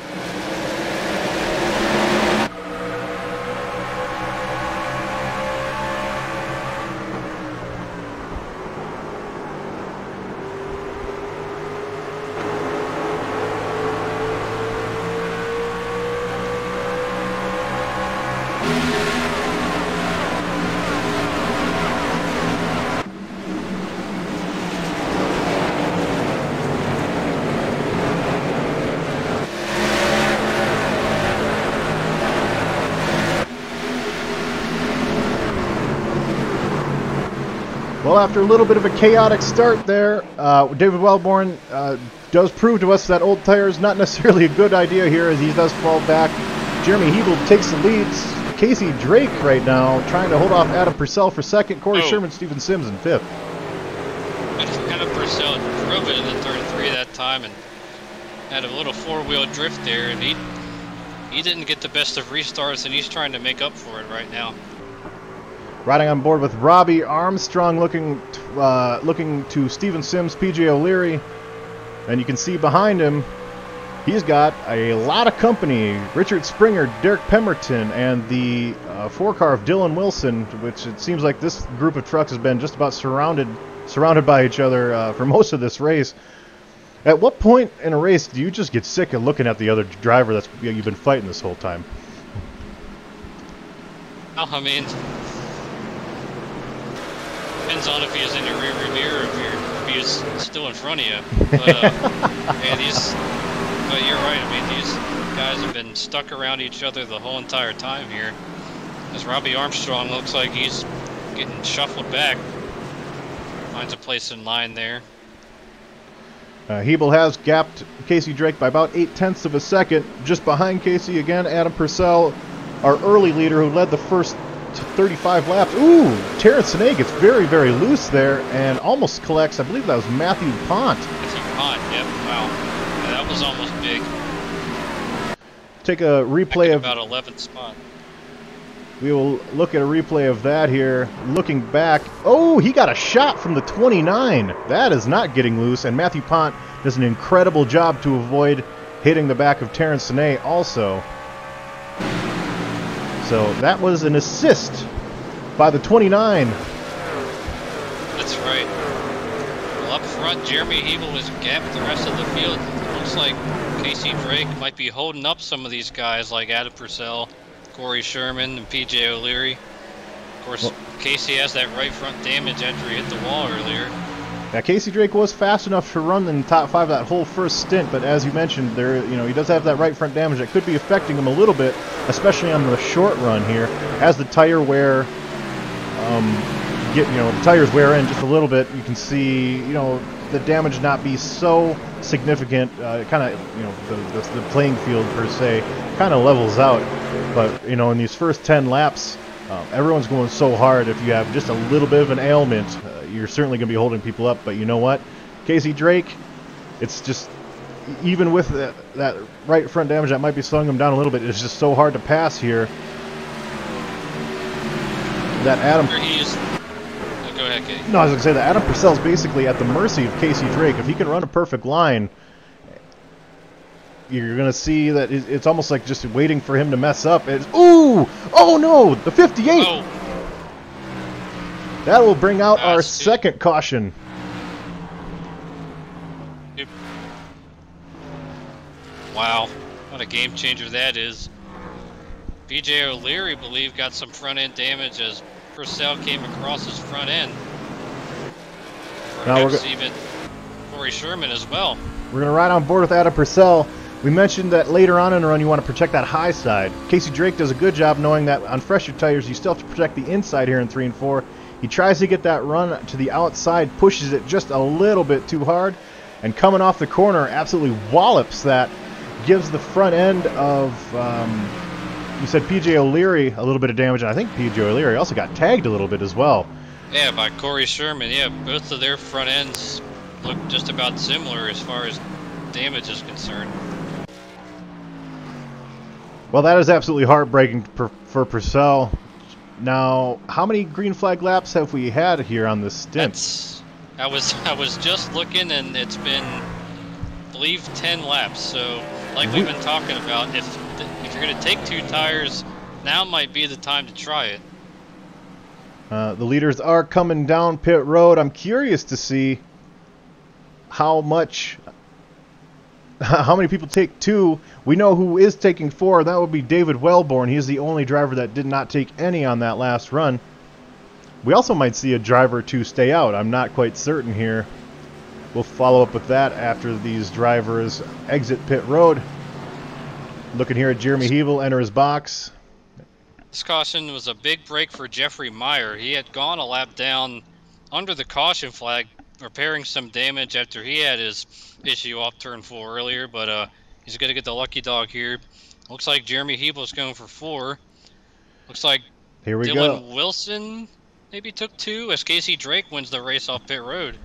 Well, after a little bit of a chaotic start there, David Wellborn does prove to us that old tire is not necessarily a good idea here as he does fall back. Jeremy Hebel takes the leads. Casey Drake right now trying to hold off Adam Purcell for second. Corey Sherman, Stephen Sims in fifth. Adam Purcell drove it in the third three that time and had a little four-wheel drift there, and he didn't get the best of restarts, and he's trying to make up for it right now. Riding on board with Robbie Armstrong, looking to Stephen Sims, PJ O'Leary, and you can see behind him, he's got a lot of company. Richard Springer, Derek Pemberton, and the four-car of Dylan Wilson, which it seems like this group of trucks has been just about surrounded by each other for most of this race. At what point in a race do you just get sick of looking at the other driver that you've been fighting this whole time? Oh, I mean, depends on if he's in your rearview mirror, if he's still in front of you. But, man, but you're right. I mean, these guys have been stuck around each other the whole entire time here. As Robbie Armstrong looks like he's getting shuffled back. Finds a place in line there. Hebel has gapped Casey Drake by about 0.8 of a second. Just behind Casey again, Adam Purcell, our early leader who led the first 35 laps. Ooh, Terrence Sinay gets very, very loose there and almost collects, I believe that was Matthew Pont. Matthew Pont, yep, wow. Yeah, that was almost big. Take a replay of... about 11th spot. We will look at a replay of that here. Looking back, oh, he got a shot from the 29. That is not getting loose, and Matthew Pont does an incredible job to avoid hitting the back of Terrence Sinay also. So that was an assist by the 29. That's right. Well, up front, Jeremy Hebel was gapped the rest of the field. Looks like Casey Drake might be holding up some of these guys like Adam Purcell, Corey Sherman, and PJ O'Leary. Of course, well, Casey has that right front damage after he hit the wall earlier. Yeah, Casey Drake was fast enough to run in the top 5 that whole first stint, but as you mentioned, he does have that right front damage that could be affecting him a little bit, especially on the short run here. As the tire wear, the tires wear in just a little bit, you can see, the damage not be so significant. Kind of, the playing field per se kind of levels out. But in these first 10 laps, everyone's going so hard. If you have just a little bit of an ailment, you're certainly going to be holding people up. But you know what? Casey Drake, it's just, even with that right front damage that might be slowing him down a little bit, it's just so hard to pass here. That Adam... Go ahead, Casey. No, I was going to say that Adam Purcell's basically at the mercy of Casey Drake. If he can run a perfect line, you're going to see that it's almost like just waiting for him to mess up. Ooh! Oh no! The 58! Oh. That will bring out our second caution. Wow, what a game changer that is. PJ O'Leary, I believe, got some front end damage as Purcell came across his front end. Perhaps even Corey Sherman as well. We're going to ride on board with Adam Purcell. We mentioned that later on in the run you want to protect that high side. Casey Drake does a good job knowing that on fresher tires you still have to protect the inside here in 3 and 4. He tries to get that run to the outside, pushes it just a little bit too hard, and coming off the corner absolutely wallops that. Gives the front end of, you said P.J. O'Leary a little bit of damage, and I think P.J. O'Leary also got tagged a little bit as well. Yeah, by Corey Sherman. Yeah, both of their front ends look just about similar as far as damage is concerned. Well, that is absolutely heartbreaking for Purcell. Now, how many green flag laps have we had here on this stint? I was just looking, and it's been, I believe, 10 laps. So, like we've been talking about, if you're going to take 2 tires, now might be the time to try it. The leaders are coming down pit road. I'm curious to see how many people take 2. We know who is taking 4. That would be David Wellborn. He is the only driver that did not take any on that last run. We also might see a driver or 2 stay out. I'm not quite certain here. We'll follow up with that after these drivers exit pit road. Looking here at Jeremy Hebel enter his box. This caution was a big break for Jeffrey Meyer. He had gone a lap down under the caution flag, repairing some damage after he had his issue off turn 4 earlier, but he's going to get the lucky dog here. Looks like Jeremy Hebel's going for 4. Looks like here we Dylan go. Wilson maybe took 2 as Casey Drake wins the race off pit road.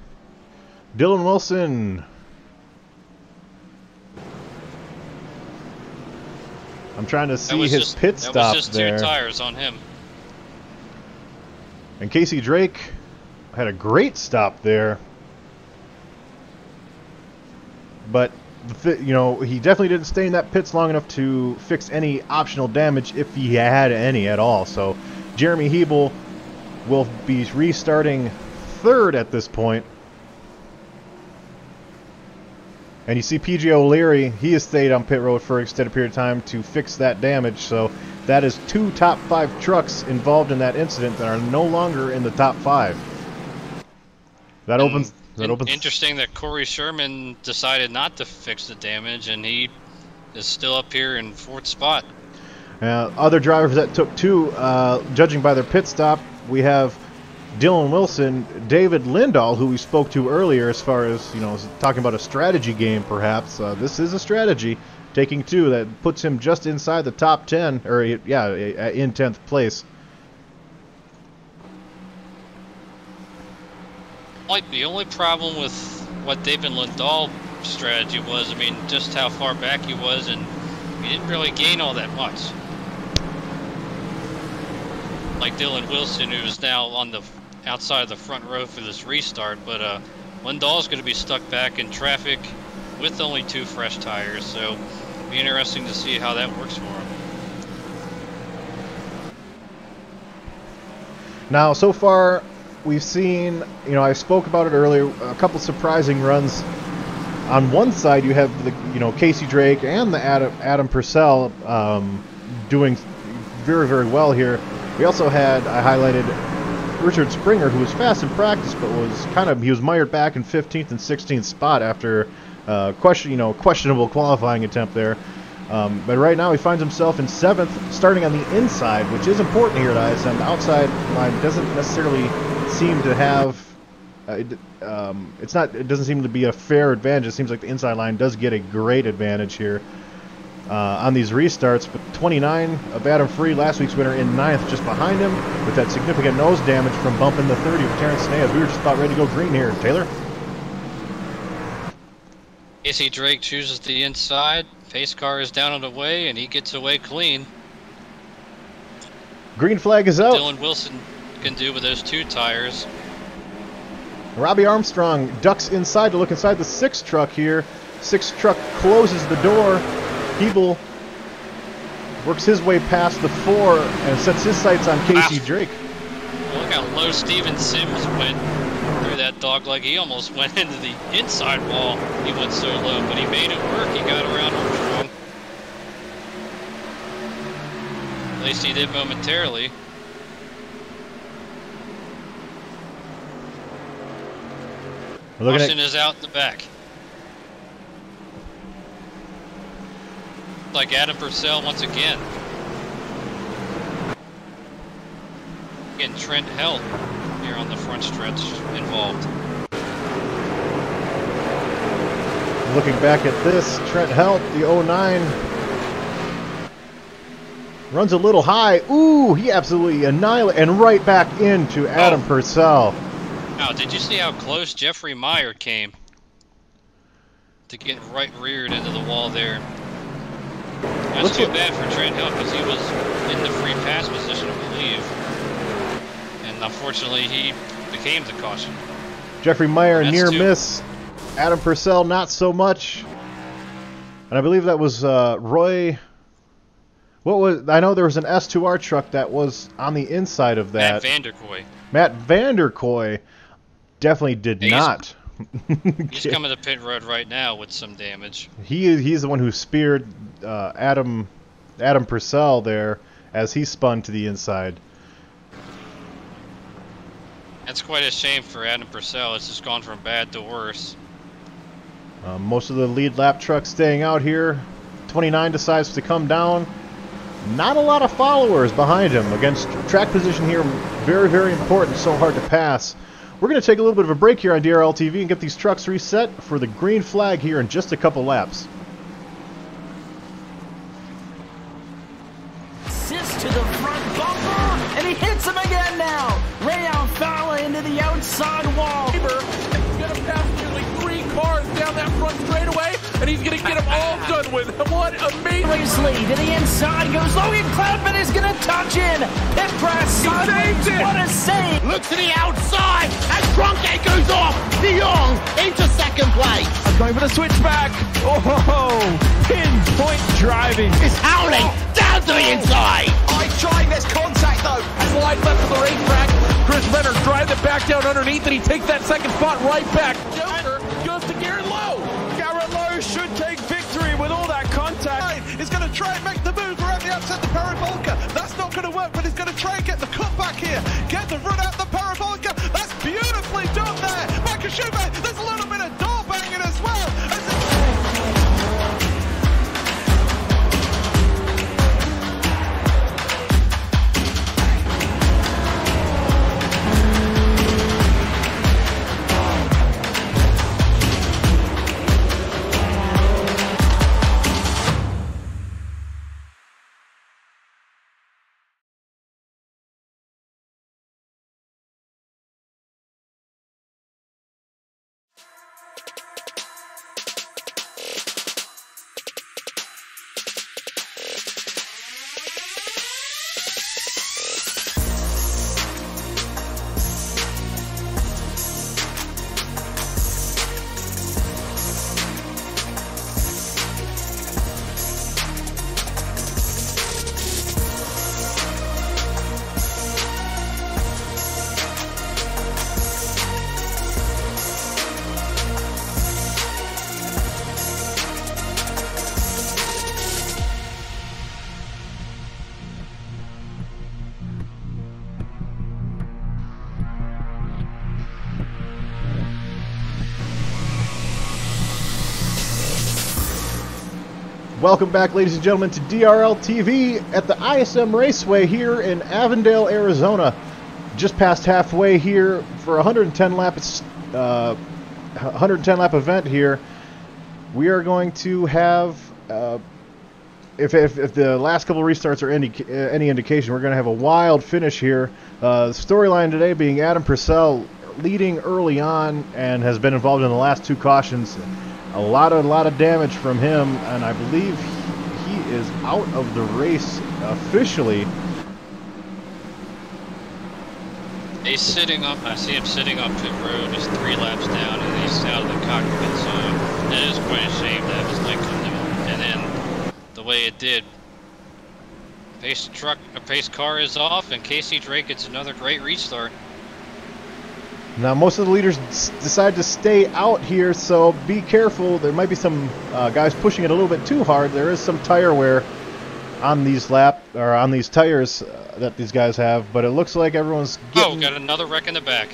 Dylan Wilson. I'm trying to see his pit stop there. That was just 2 tires on him. And Casey Drake had a great stop there. But, you know, he definitely didn't stay in that pits long enough to fix any optional damage if he had any at all. So Jeremy Hebel will be restarting 3rd at this point. And you see P.J. O'Leary, he has stayed on pit road for an extended period of time to fix that damage. So that is 2 top 5 trucks involved in that incident that are no longer in the top 5. That opens. Interesting that Corey Sherman decided not to fix the damage, and he is still up here in 4th spot. Other drivers that took 2, judging by their pit stop, we have Dylan Wilson, David Lindahl, who we spoke to earlier as far as, you know, talking about a strategy game perhaps. This is a strategy, taking 2. That puts him just inside the top 10, or yeah, in 10th place. Like the only problem with what David Lindahl's strategy was, I mean, just how far back he was, and he didn't really gain all that much. Like Dylan Wilson, who is now on the outside of the front row for this restart, but Lindahl's going to be stuck back in traffic with only 2 fresh tires, so it'll be interesting to see how that works for him. Now, so far, we've seen, you know, I spoke about it earlier, a couple surprising runs. On one side, you have the, you know, Casey Drake and the Adam Purcell doing very, very well here. We also had, I highlighted Richard Springer, who was fast in practice, but he was mired back in 15th and 16th spot after questionable qualifying attempt there. But right now he finds himself in 7th, starting on the inside, which is important here at ISM. The outside line doesn't necessarily seem to have. It doesn't seem to be a fair advantage. It seems like the inside line does get a great advantage here on these restarts. But 29 of Adam Free, last week's winner, in 9th, just behind him with that significant nose damage from bumping the 30 of Terrence Snea. We were just about ready to go green here. Taylor? Casey Drake chooses the inside. Pace car is down and away, and he gets away clean. Green flag is out. Dylan Wilson can do with those 2 tires. Robbie Armstrong ducks inside to look inside the 6 truck here. 6 truck closes the door. Hebel works his way past the 4 and sets his sights on Casey Drake. Well, look how low Steven Sims went through that dogleg. He almost went into the inside wall. He went so low, but he made it work. He got around Armstrong. At least he did momentarily. Caution is out in the back. like Adam Purcell once again. Getting Trent Helt here on the front stretch involved. Looking back at this, Trent Helt, the 09, runs a little high. Ooh, he absolutely annihilated, and right back into Adam Purcell. Now, did you see how close Jeffrey Meyer came to get right reared into the wall there? That's too bad for Trent Helt because he was in the free pass position, I believe. And unfortunately, he became the caution. Jeffrey Meyer, near miss. Adam Purcell, not so much. And I believe that was Roy. What was? I know there was an S2R truck that was on the inside of that. Matt Vanderkoy. Matt Vanderkoy definitely did not. He's coming to pit road right now with some damage. He's the one who speared Adam Purcell there as he spun to the inside. That's quite a shame for Adam Purcell. It's just gone from bad to worse. Most of the lead lap trucks staying out here. 29 decides to come down. Not a lot of followers behind him. Against track position here, very, very important. So hard to pass. We're going to take a little bit of a break here on DRL TV and get these trucks reset for the green flag here in just a couple laps. Assist to the front bumper, and he hits him again now. Ray Alfala into the outside wall. He's going to pass nearly 3 cars down that front straightaway, and he's going to get them all done with. What amazing. To the inside goes Logan Cloudman is going to touch in. Pit press. Saved it. What a save. Look to the outside as Cronkite goes off. De Jong into second place. Going for the switchback. Oh, pinpoint driving. It's howling down to the inside. Trying this contact though. Slide left to the racetrack. Chris Venner drives it back down underneath, and he takes that second spot right back. Joker goes to Garrett Lowe. Garrett Lowe should take victory with all that contact. He's going to try and make the move around the outside the parabolica. That's not going to work, but he's going to try and get the cutback here. Get the run out the parabolica. That's beautifully done there. Makashube, there's a little bit of door banging as well. Welcome back, ladies and gentlemen, to DRL TV at the ISM Raceway here in Avondale, Arizona. Just past halfway here for a 110 lap event here. We are going to have, if the last couple restarts are any indication, we're going to have a wild finish here. The storyline today being Adam Purcell leading early on and has been involved in the last 2 cautions. A lot of damage from him, and I believe he is out of the race officially. He's sitting up. I see him sitting up pit road. He's 3 laps down, and he's out of the cockpit. So that is quite a shame to have his leg come down. And then the way it did, pace car is off, and Casey Drake gets another great restart. Now, most of the leaders decide to stay out here, so be careful. There might be some guys pushing it a little bit too hard. There is some tire wear on these tires that these guys have, but it looks like everyone's getting... Oh, got another wreck in the back.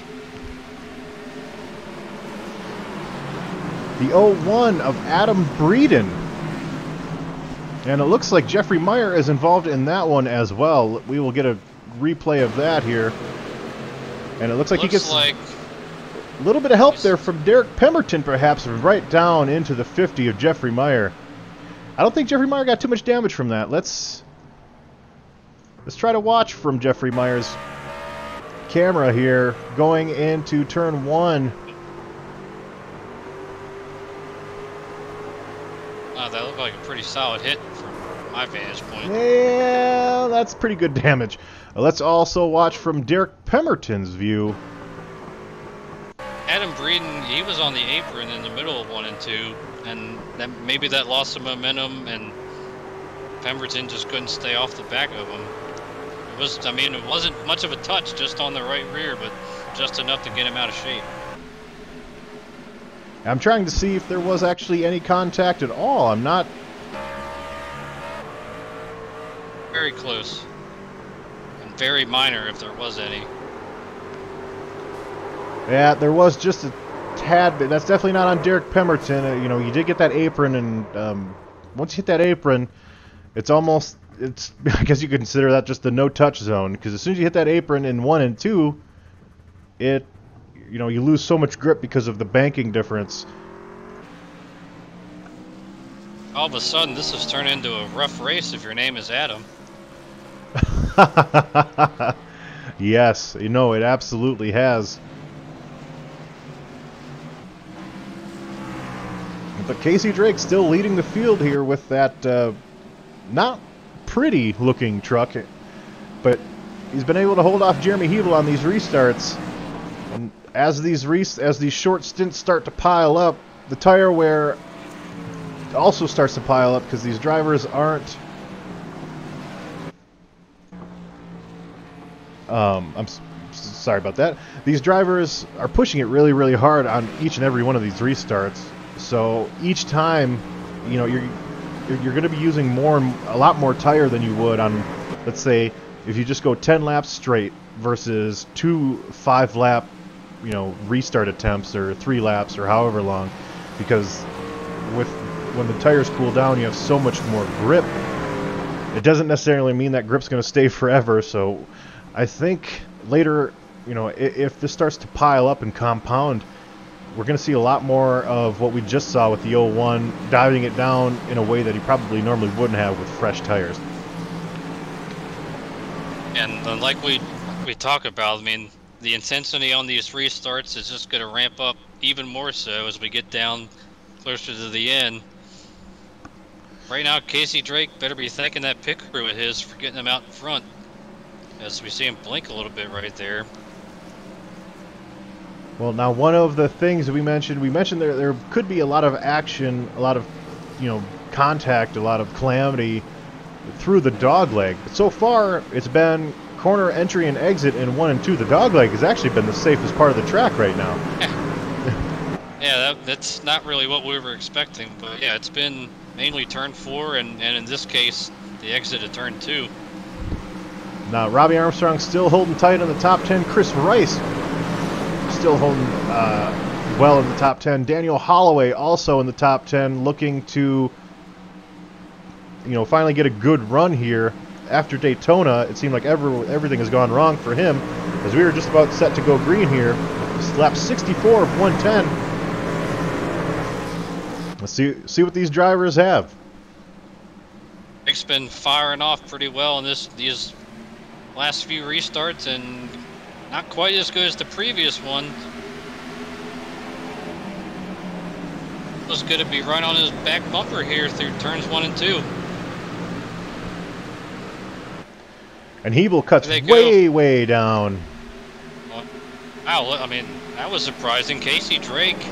The 01 of Adam Breeden. And it looks like Jeffrey Meyer is involved in that one as well. We will get a replay of that here. And it looks like he gets a little bit of help there from Derek Pemberton, perhaps, right down into the 50 of Jeffrey Meyer. I don't think Jeffrey Meyer got too much damage from that. Let's try to watch from Jeffrey Meyer's camera here going into turn 1. That looked like a pretty solid hit from my vantage point. Yeah, that's pretty good damage. Let's also watch from Derek Pemberton's view. Adam Breeden, he was on the apron in the middle of 1 and 2, and then maybe that lost some momentum, and Pemberton just couldn't stay off the back of him. It was, I mean, it wasn't much of a touch, just on the right rear, but just enough to get him out of shape. I'm trying to see if there was actually any contact at all. I'm not... Very close. And very minor if there was any. Yeah, there was just a tad bit. That's definitely not on Derek Pemberton. You know, you did get that apron, and once you hit that apron, it's almost... I guess you could consider that just the no-touch zone, because as soon as you hit that apron in 1 and 2, it... You know, you lose so much grip because of the banking difference. All of a sudden, this has turned into a rough race if your name is Adam. Yes, you know, it absolutely has. But Casey Drake still leading the field here with that not pretty looking truck, but he's been able to hold off Jeremy Hebel on these restarts. And as these short stints start to pile up, the tire wear also starts to pile up because these drivers aren't... I'm sorry about that. These drivers are pushing it really, really hard on each and every one of these restarts. So each time, you know, you're going to be using a lot more tire than you would on, let's say, if you just go 10 laps straight versus 2 5-lap, you know, restart attempts, or 3 laps, or however long, because when the tires cool down, you have so much more grip. It doesn't necessarily mean that grip's going to stay forever. So I think later, you know, if this starts to pile up and compound, we're going to see a lot more of what we just saw with the 01, diving it down in a way that he probably normally wouldn't have with fresh tires. And like we talk about, I mean, the intensity on these restarts is just going to ramp up even more so as we get down closer to the end. Right now, Casey Drake better be thanking that pit crew of his for getting him out in front, as we see him blink a little bit right there. Well, now one of the things that we mentioned there could be a lot of action, a lot of, you know, contact, a lot of calamity through the dogleg. But so far, it's been corner entry and exit in 1 and 2. The dogleg has actually been the safest part of the track right now. Yeah, that's not really what we were expecting, but yeah, it's been mainly turn 4 and in this case, the exit of turn 2. Now, Robbie Armstrong still holding tight in the top 10. Chris Rice still holding well in the top 10. Daniel Holloway also in the top 10, looking to, you know, finally get a good run here. After Daytona, it seemed like everything has gone wrong for him, as we were just about set to go green here. Lap 64 of 110. Let's see what these drivers have. Drake's been firing off pretty well in these last few restarts, and not quite as good as the previous one. Was going to be right on his back bumper here through turns 1 and 2. And Hebel cuts way down. Wow, I mean, that was surprising. Casey Drake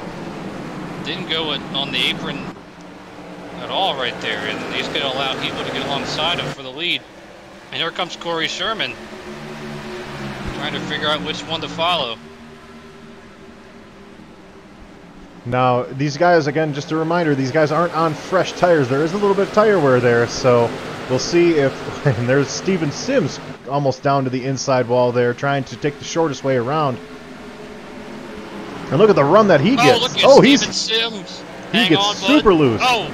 didn't go on the apron at all right there, and he's going to allow Hebel to get alongside him for the lead. And here comes Corey Sherman, trying to figure out which one to follow. Now, these guys, again, just a reminder, these guys aren't on fresh tires. There is a little bit of tire wear there, so we'll see if... And there's Steven Sims almost down to the inside wall there, trying to take the shortest way around. And look at the run that he gets. Oh, look at Steven Sims. He gets super loose. Oh!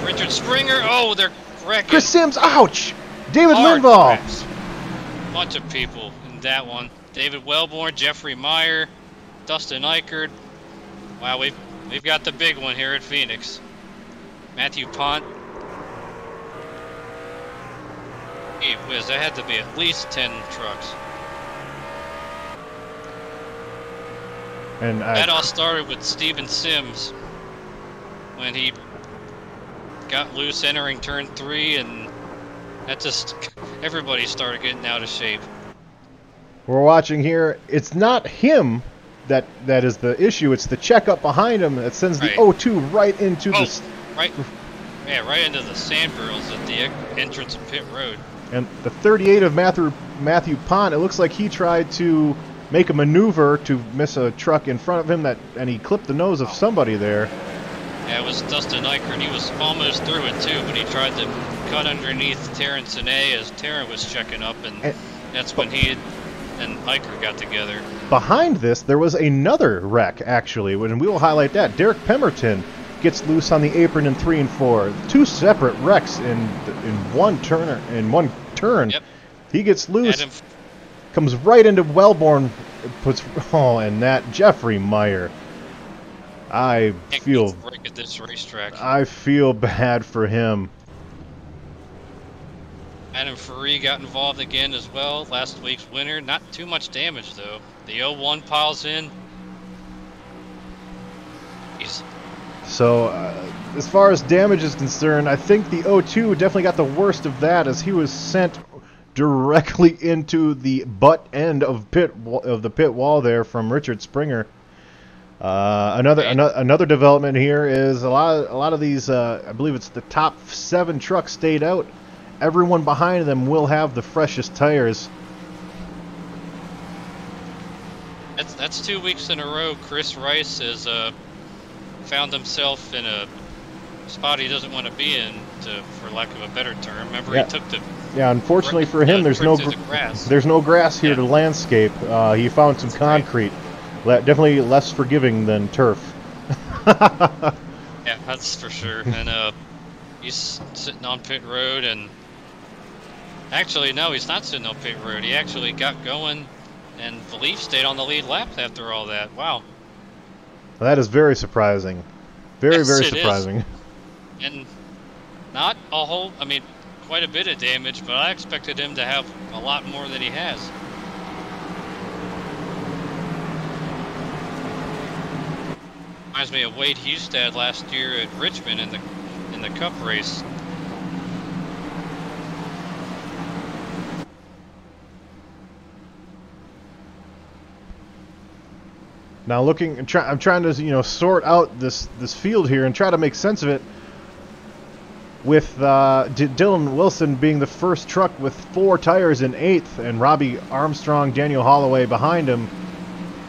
Richard Springer. Oh, they're wrecking. Chris Sims, ouch! David Hard Linval. cracks. Bunch of people in that one. David Wellborn, Jeffrey Meyer, Dustin Eichert. Wow, we've got the big one here at Phoenix. Matthew Pont. Gee whiz, that had to be at least 10 trucks. And that all started with Steven Sims when he got loose entering turn 3, and that just everybody started getting out of shape. We're watching here. It's not him that is the issue. It's the checkup behind him that sends the O2 right into the right into the sand barrels at the entrance of pit road. And the 38 of Matthew Pont, it looks like he tried to make a maneuver to miss a truck in front of him and he clipped the nose of somebody there. Yeah, it was Dustin Eichert. He was almost through it too, but he tried to cut underneath Terrence and A as Terrence was checking up, and that's when he and Eichert got together. Behind this, there was another wreck, actually, and we will highlight that. Derek Pemberton gets loose on the apron in 3 and 4. 2 separate wrecks in one turn. Yep. He gets loose, comes right into Wellborn, and that Jeffrey Meyer. I feel at this racetrack. I feel bad for him. Adam Faree got involved again as well. Last week's winner. Not too much damage though. The 01 piles in. Jeez. So, as far as damage is concerned, I think the 02 definitely got the worst of that, as he was sent directly into the butt end of the pit wall there from Richard Springer. Another development here is a lot of these. I believe it's the top 7 trucks stayed out. Everyone behind them will have the freshest tires. That's 2 weeks in a row. Chris Rice has found himself in a spot he doesn't want to be in, for lack of a better term. Remember, he took the unfortunately for him, there's no grass here to landscape. He found some concrete. Definitely less forgiving than turf. Yeah, that's for sure. And he's sitting on pit road, and actually, no, he's not sitting on pit road. He actually got going, and Valief stayed on the lead lap after all that. Wow. Well, that is very surprising. Very surprising. Is. And not a whole, I mean, quite a bit of damage, but I expected him to have a lot more than he has. Reminds me of Wade Hustad last year at Richmond in the Cup race. Now I'm trying to sort out this field here and try to make sense of it. With Dylan Wilson being the first truck with 4 tires in 8th, and Robbie Armstrong, Daniel Holloway behind him.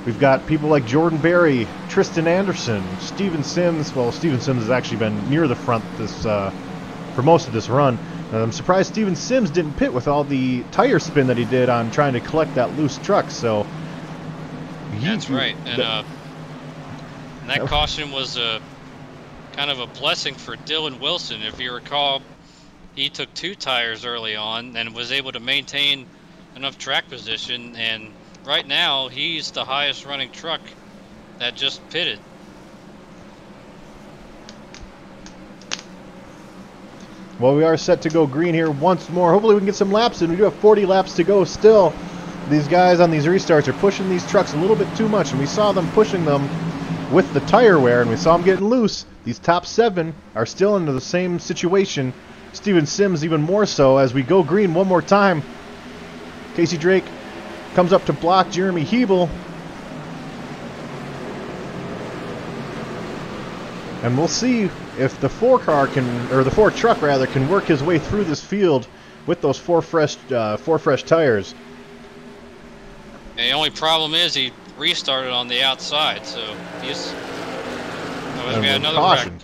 We've got people like Jordan Berry, Tristan Anderson, Steven Sims. Well, Steven Sims has actually been near the front for most of this run. I'm surprised Steven Sims didn't pit with all the tire spin that he did on trying to collect that loose truck. So that's right, and that caution was kind of a blessing for Dylan Wilson. If you recall, he took 2 tires early on and was able to maintain enough track position, and right now he's the highest running truck that just pitted. Well, we are set to go green here once more. Hopefully we can get some laps in. We do have 40 laps to go still. These guys on these restarts are pushing these trucks a little bit too much, and we saw them pushing them with the tire wear, and we saw them getting loose. These top 7 are still into the same situation. Steven Sims even more so as we go green one more time. Casey Drake comes up to block Jeremy Hebel. And we'll see if the 4-truck can work his way through this field with those 4 fresh tires. And the only problem is he restarted on the outside, so he's got another caution. wreck.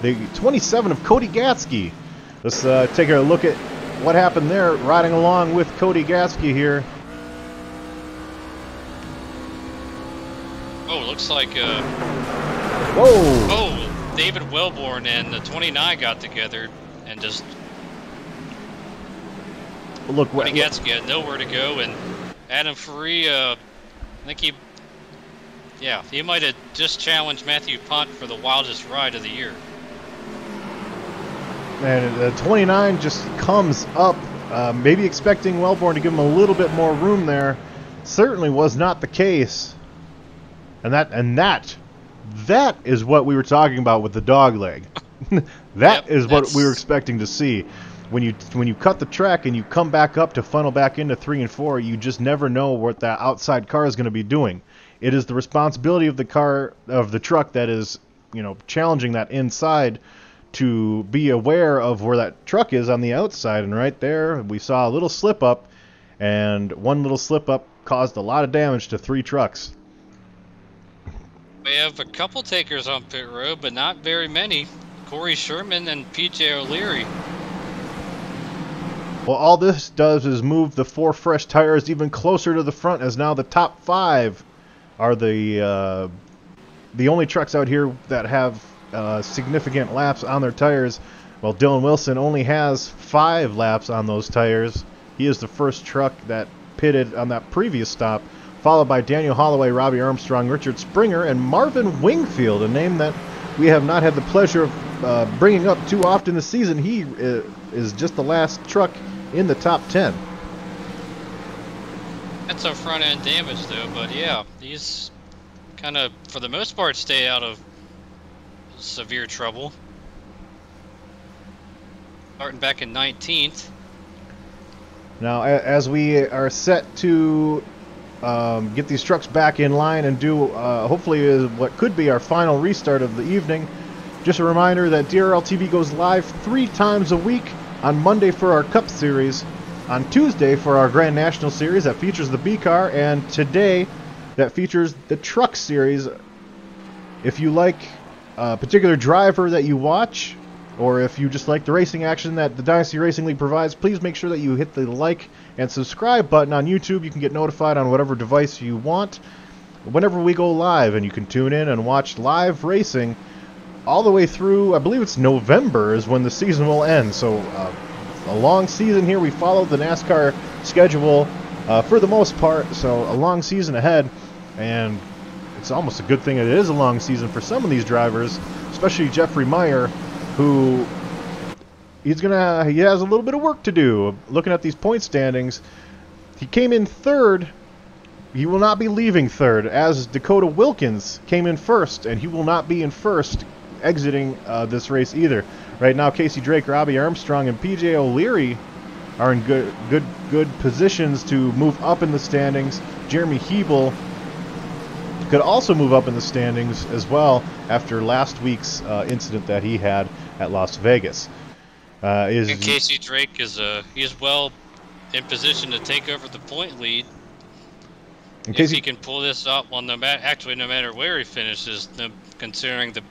The 27 of Cody Gatsky. Let's take a look at what happened there, riding along with Cody Gatsky here. Oh, looks like Whoa! Oh, David Wellborn and the 29 got together and just. Look, Getski had nowhere to go, and Adam Faree, I think he might have just challenged Matthew Pont for the wildest ride of the year. And the 29 just comes up, maybe expecting Wellborn to give him a little bit more room there. Certainly was not the case. And that is what we were talking about with the dog leg. That is what we were expecting to see. When you cut the track and you come back up to funnel back into 3 and 4, you just never know what that outside car is going to be doing. It is the responsibility of the truck that is, challenging that inside to be aware of where that truck is on the outside. And right there, we saw a little slip up, and one little slip up caused a lot of damage to 3 trucks. We have a couple takers on pit road, but not very many. Corey Sherman and PJ O'Leary. Well, all this does is move the 4 fresh tires even closer to the front, as now the top 5 are the only trucks out here that have significant laps on their tires. Well, Dylan Wilson only has 5 laps on those tires. He is the first truck that pitted on that previous stop, followed by Daniel Holloway, Robbie Armstrong, Richard Springer, and Marvin Wingfield, a name that we have not had the pleasure of bringing up too often this season. He is just the last truck in the top 10. That's a front end damage though, but yeah, these kind of, for the most part, stay out of severe trouble. Starting back in 19th. Now, as we are set to get these trucks back in line and do hopefully what could be our final restart of the evening, just a reminder that DRL TV goes live 3 times a week. On Monday for our Cup Series, on Tuesday for our Grand National Series that features the B car, and today that features the Truck Series. If you like a particular driver that you watch, or if you just like the racing action that the Dynasty Racing League provides, please make sure that you hit the like and subscribe button on YouTube. You can get notified on whatever device you want whenever we go live, and you can tune in and watch live racing all the way through, I believe it's November is when the season will end. So a long season here. We follow the NASCAR schedule for the most part, so a long season ahead, and it's almost a good thing that it is a long season for some of these drivers, especially Jeffrey Meyer, who he has a little bit of work to do. Looking at these point standings, he came in 3rd. He will not be leaving 3rd, as Dakota Wilkins came in 1st, and he will not be in 1st exiting this race either. Right now, Casey Drake, Robbie Armstrong, and PJ O'Leary are in good positions to move up in the standings. Jeremy Hebel could also move up in the standings as well after last week's incident that he had at Las Vegas. And Casey Drake is he's well in position to take over the point lead. If he can pull this up, well, no matter where he finishes, considering the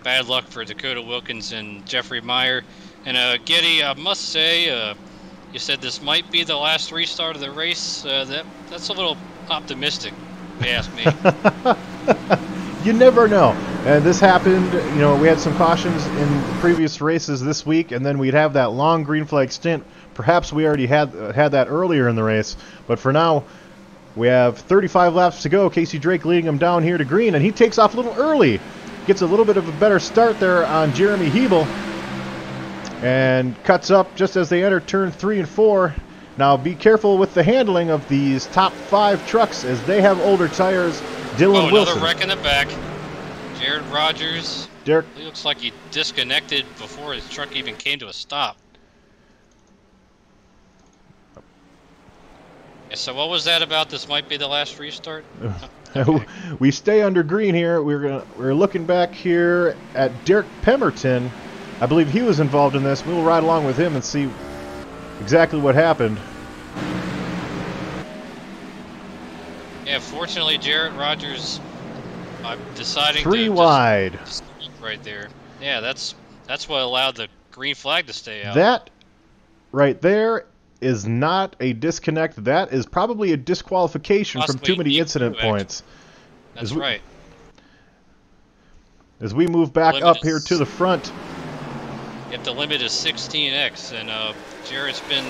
bad luck for Dakota Wilkins and Jeffrey Meyer. And Getty, I must say, you said this might be the last restart of the race. That's a little optimistic, if you ask me. You never know. And this happened, we had some cautions in the previous races this week, and then we'd have that long green flag stint. Perhaps we already had that earlier in the race, but for now, we have 35 laps to go. Casey Drake leading him down here to green, and he takes off a little early. Gets a little bit of a better start there on Jeremy Hebel, and cuts up just as they enter turn 3 and 4. Now be careful with the handling of these top 5 trucks, as they have older tires. Dylan Wilson. Another wreck in the back. Jared Rogers. Derek. He looks like he disconnected before his truck even came to a stop. Yeah, so what was that about? This might be the last restart? Okay. We stay under green here. We're looking back here at Derek Pemberton. I believe he was involved in this. We'll ride along with him and see exactly what happened. Yeah, fortunately, Jarrett Rogers deciding 3 wide just right there. Yeah, that's what allowed the green flag to stay out. That right there is not a disconnect. That is probably a disqualification from too many incident points. That's right. As we move back up here to the front. If the limit is 16x, and Jarrett's been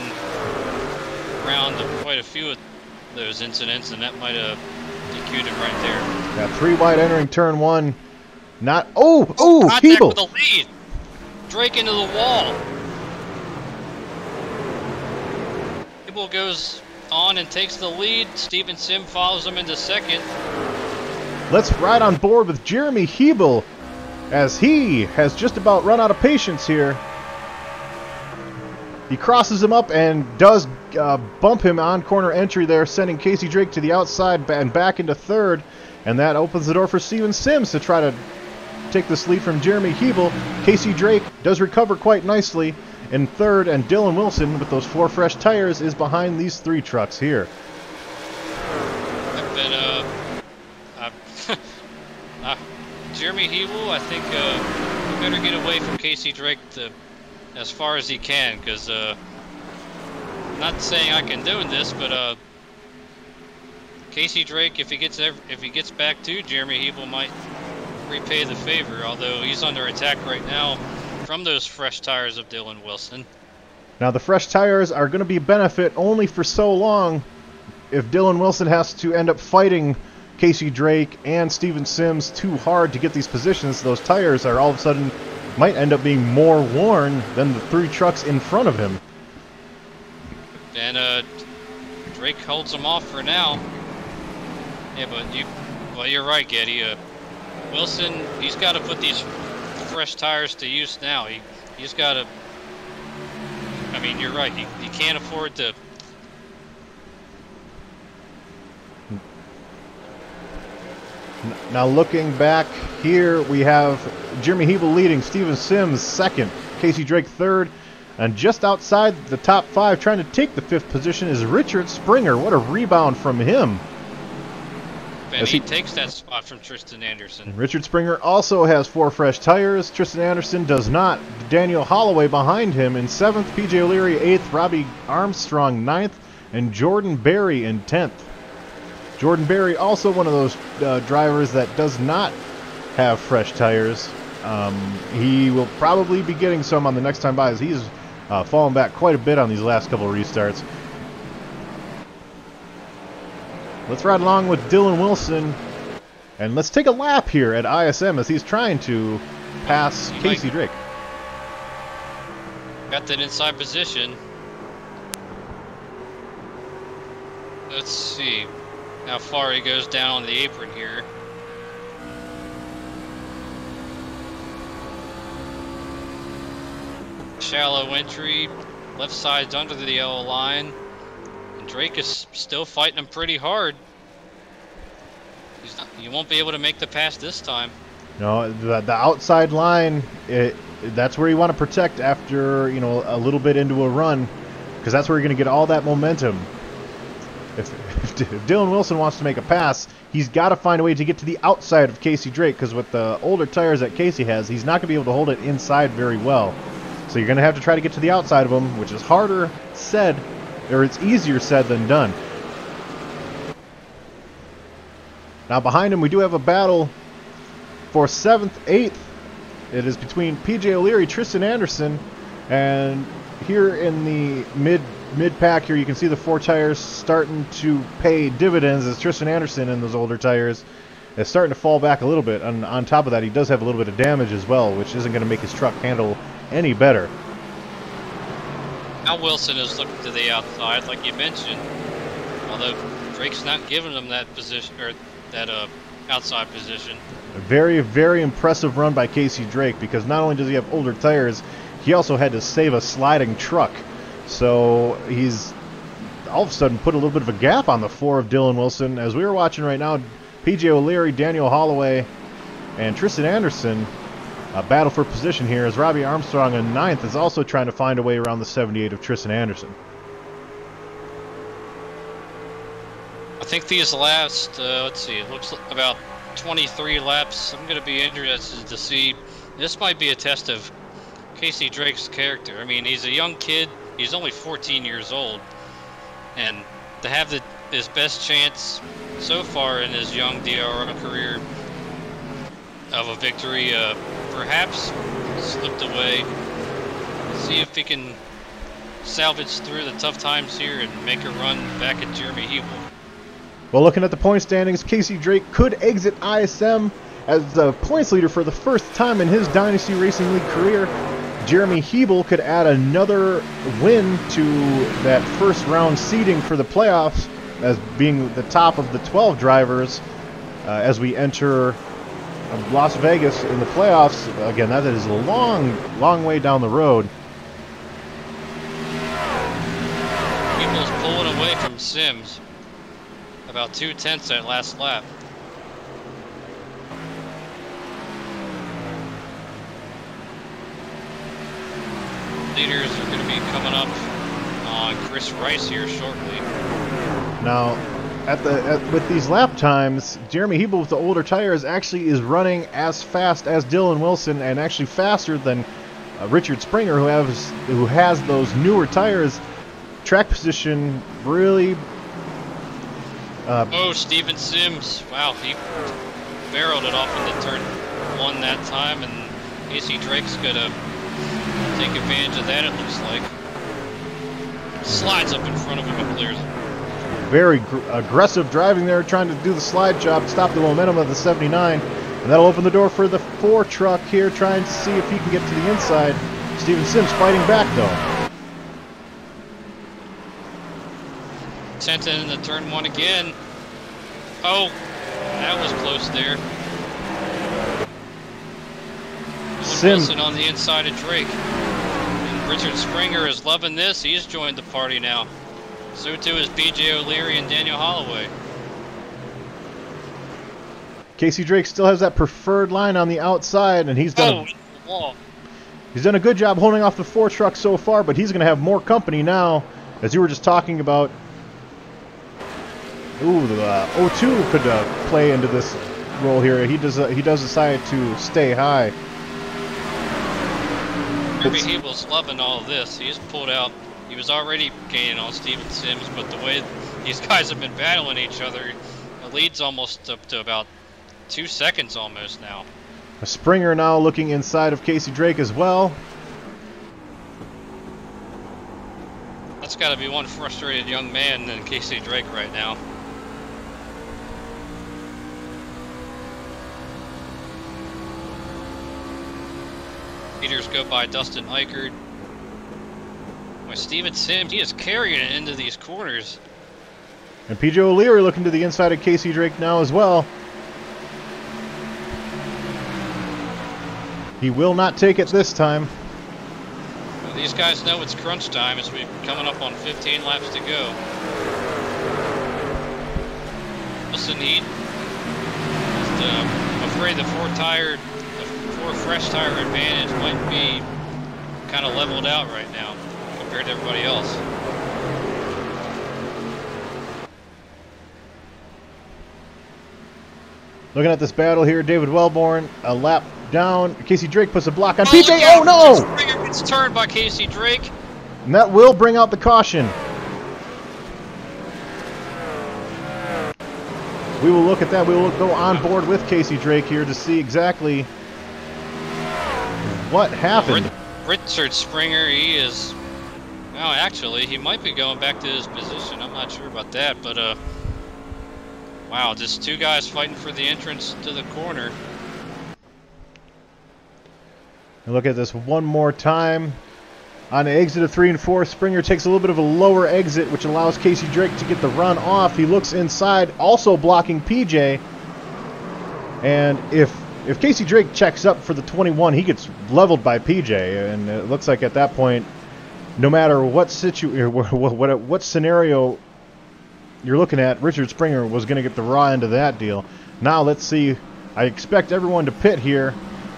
around quite a few of those incidents, and that might have DQ'd him right there. Yeah, 3 wide entering turn 1. Not. Oh, contact Hebel. with the lead. Drake into the wall. Hebel goes on and takes the lead. Steven Sim follows him into second. Let's ride on board with Jeremy Hebel, as he has just about run out of patience here. He crosses him up and does bump him on corner entry there, sending Casey Drake to the outside and back into third. And that opens the door for Steven Sims to try to take this lead from Jeremy Hebel. Casey Drake does recover quite nicely in third, and Dylan Wilson, with those 4 fresh tires, is behind these 3 trucks here. I've been, Jeremy Hebel, I think we better get away from Casey Drake as far as he can, because not saying I can do this, but Casey Drake, if he gets back to Jeremy Hebel, might repay the favor. Although he's under attack right now from those fresh tires of Dylan Wilson. Now the fresh tires are going to be a benefit only for so long. If Dylan Wilson has to end up fighting Casey Drake and Steven Sims too hard to get these positions, those tires are all of a sudden might end up being more worn than the 3 trucks in front of him. And Drake holds him off for now. Yeah, but you're right, Getty. Wilson, he's got to put these fresh tires to use now. He's got to. I mean, you're right. He can't afford to. Now looking back here, we have Jeremy Hebel leading, Steven Sims second, Casey Drake third, and just outside the top 5 trying to take the 5th position is Richard Springer. What a rebound from him. And he takes that spot from Tristan Anderson. Richard Springer also has 4 fresh tires. Tristan Anderson does not. Daniel Holloway behind him in 7th, PJ O'Leary 8th, Robbie Armstrong 9th, and Jordan Berry in 10th. Jordan Berry, also one of those drivers that does not have fresh tires. He will probably be getting some on the next time by, as he's fallen back quite a bit on these last couple of restarts. Let's ride along with Dylan Wilson, and let's take a lap here at ISM as he's trying to pass Casey Drake. Got that inside position. Let's see how far he goes down on the apron here. Shallow entry, left side's under the yellow line, and Drake is still fighting him pretty hard. You won't be able to make the pass this time. No, the outside line, that's where you want to protect after, a little bit into a run, because that's where you're going to get all that momentum. If Dylan Wilson wants to make a pass, he's got to find a way to get to the outside of Casey Drake, because with the older tires that Casey has, he's not going to be able to hold it inside very well. So you're going to have to try to get to the outside of him, which is harder said, or it's easier said than done. Now behind him we do have a battle for 7th, 8th. It is between PJ O'Leary, Tristan Anderson, and here in the mid-pack here you can see the 4 tires starting to pay dividends as Tristan Anderson in those older tires is starting to fall back a little bit. And on top of that, he does have a little bit of damage as well, which isn't going to make his truck handle any better. Now Wilson is looking to the outside, like you mentioned, although Drake's not giving him that position, or that outside position. A very, very impressive run by Casey Drake, because not only does he have older tires, he also had to save a sliding truck. So he's all of a sudden put a little bit of a gap on the 4 of Dylan Wilson. As we were watching right now, PJ O'Leary, Daniel Holloway, and Tristan Anderson battle for position here, as Robbie Armstrong in 9th is also trying to find a way around the 78 of Tristan Anderson. I think these last, let's see, it looks like about 23 laps. I'm going to be interested to see. This might be a test of Casey Drake's character. I mean, he's a young kid. He's only 14 years old. And to have his best chance so far in his young DRL career of a victory, perhaps slipped away. See if he can salvage through the tough times here and make a run back at Jeremy Hebel. Well, looking at the point standings, Casey Drake could exit ISM as the points leader for the first time in his Dynasty Racing League career. Jeremy Hebel could add another win to that first round seeding for the playoffs as being the top of the 12 drivers as we enter Las Vegas in the playoffs. Again, that is a long way down the road. Hebel's pulling away from Sims. About 2/10 that last lap. Leaders are going to be coming up on Chris Rice here shortly. Now, with these lap times, Jeremy Hebel with the older tires actually is running as fast as Dylan Wilson, and actually faster than Richard Springer, who has those newer tires. Track position really. Oh, Steven Sims! Wow, he barreled it off into turn 1 that time, and Casey Drake's gonna take advantage of that. It looks like slides up in front of him and clears it. Very aggressive driving there, trying to do the slide job, stop the momentum of the 79, and that'll open the door for the 4 truck here, trying to see if he can get to the inside. Steven Sims fighting back though. Tenton into turn 1 again. Oh, that was close there. Wilson on the inside of Drake. And Richard Springer is loving this. He's joined the party now. So too is BJ O'Leary and Daniel Holloway. Casey Drake still has that preferred line on the outside, and he's done a good job holding off the 4 truck so far, but he's going to have more company now, as you were just talking about. Ooh, the 02 could play into this role here. He does decide to stay high. Jeremy Hebel's loving all of this. He's pulled out. He was already gaining on Steven Sims, but the way these guys have been battling each other, the lead's almost up to about 2 seconds almost now. A Springer now looking inside of Casey Drake as well. That's got to be one frustrated young man than Casey Drake right now. Leaders go by Dustin Eichert. Boy, Steven Sims, he is carrying it into these corners. And PJ O'Leary looking to the inside of Casey Drake now as well. He will not take it this time. Well, these guys know it's crunch time as we're coming up on 15 laps to go. Wilson Heat. I'm afraid the 4 fresh tire advantage might be kind of leveled out right now compared to everybody else. Looking at this battle here, David Wellborn, a lap down. Casey Drake puts a block on PJ. Oh no! Springer gets turned by Casey Drake. And that will bring out the caution. We will look at that. We will go on board with Casey Drake here to see exactly what happened. Richard Springer, he is... Well, actually, he might be going back to his position. I'm not sure about that, but wow, just 2 guys fighting for the entrance to the corner. And look at this one more time. On the exit of 3 and 4, Springer takes a little bit of a lower exit, which allows Casey Drake to get the run off. He looks inside, also blocking PJ. And if Casey Drake checks up for the 21, he gets leveled by PJ. And it looks like at that point, no matter what scenario you're looking at, Richard Springer was going to get the raw end of that deal. Now let's see. I expect everyone to pit here,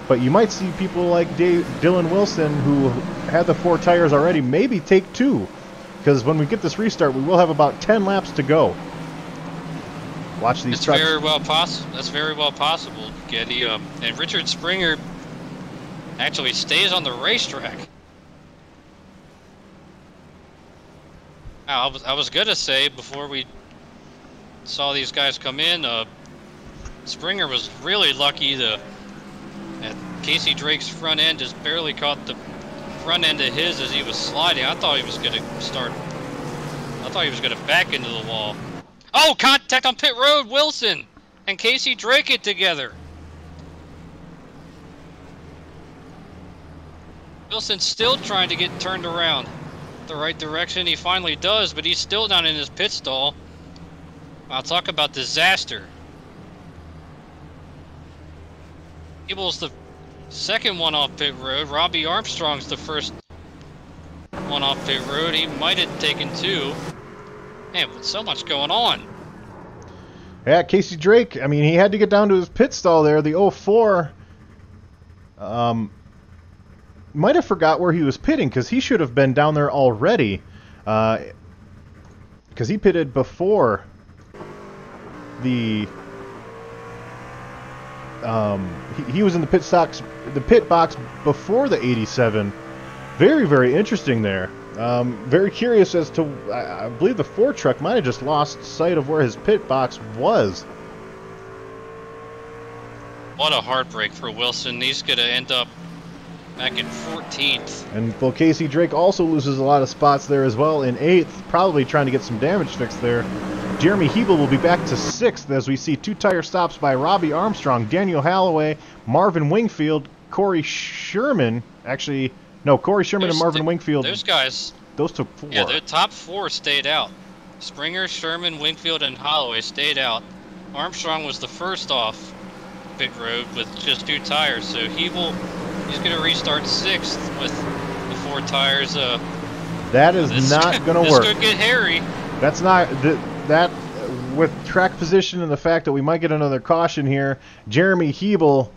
but you might see people like Dylan Wilson, who had the 4 tires already, maybe take 2, because when we get this restart, we will have about 10 laps to go. Watch these trucks. That's very well possible, Getty. And Richard Springer actually stays on the racetrack. I was gonna say before we saw these guys come in, Springer was really lucky to And Casey Drake's front end just barely caught the front end of his as he was sliding. I thought he was going to start. I thought he was going to back into the wall. Oh, contact on pit road. Wilson and Casey Drake it together. Wilson's still trying to get turned around the right direction. He finally does, but he's still down in his pit stall. I'll talk about disaster. Abel's the second one off pit road. Robbie Armstrong's the first one off pit road. He might have taken two. Man, with so much going on. Yeah, Casey Drake, I mean, he had to get down to his pit stall there. The 04 might have forgot where he was pitting, because he should have been down there already. Because he pitted before the... he was in the pit box before the 87. Very, very interesting there. Very curious as to, I believe the Ford truck might have just lost sight of where his pit box was. What a heartbreak for Wilson. He's going to end up back in 14th. And well, Casey Drake also loses a lot of spots there as well in 8th, probably trying to get some damage fixed there. Jeremy Hebel will be back to 6th as we see 2 tire stops by Robbie Armstrong, Daniel Holloway, Marvin Wingfield, Corey Sherman. Actually, no, Corey Sherman and Marvin Wingfield. Those guys. Those took 4. Yeah, the top 4 stayed out. Springer, Sherman, Wingfield, and Holloway stayed out. Armstrong was the first off pit road with just 2 tires, so he's going to restart 6th with the 4 tires. That is not going to work. This could get hairy. That's not that with track position and the fact that we might get another caution here. Jeremy Hebel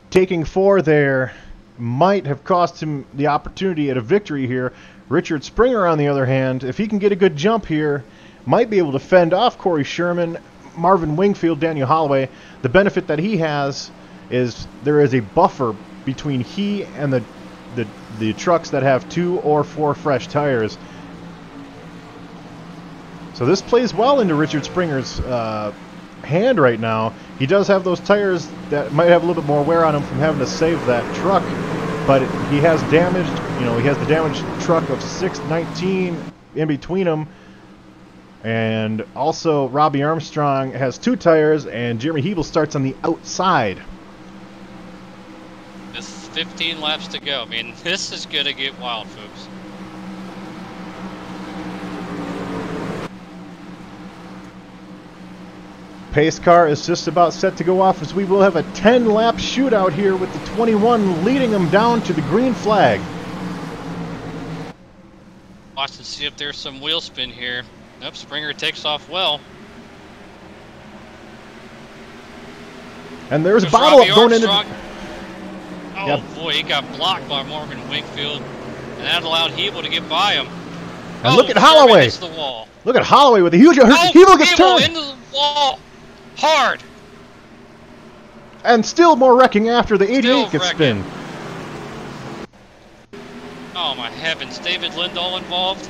taking 4 there might have cost him the opportunity at a victory here. Richard Springer, on the other hand, if he can get a good jump here, might be able to fend off Corey Sherman, Marvin Wingfield, Daniel Holloway. The benefit that he has is there is a buffer between he and the trucks that have 2 or 4 fresh tires. So this plays well into Richard Springer's hand right now. He does have those tires that might have a little bit more wear on him from having to save that truck, but he has damaged, he has the damaged truck of 619 in between them. And also Robbie Armstrong has 2 tires, and Jeremy Hebel starts on the outside. With 15 laps to go. I mean, this is going to get wild, folks. Pace car is just about set to go off as we will have a 10-lap shootout here with the 21 leading them down to the green flag. Watch and see if there's some wheel spin here. Nope, Springer takes off well. And there's a bottle up going into... Oh, yep. Boy, he got blocked by Morgan Wingfield, and that allowed Hebel to get by him. And look at Holloway. The wall. Look at Holloway with a huge... Hebel gets turned. Into the wall. Hard. And still more wrecking after the 88 gets spin. Oh my heavens, David Lindahl involved.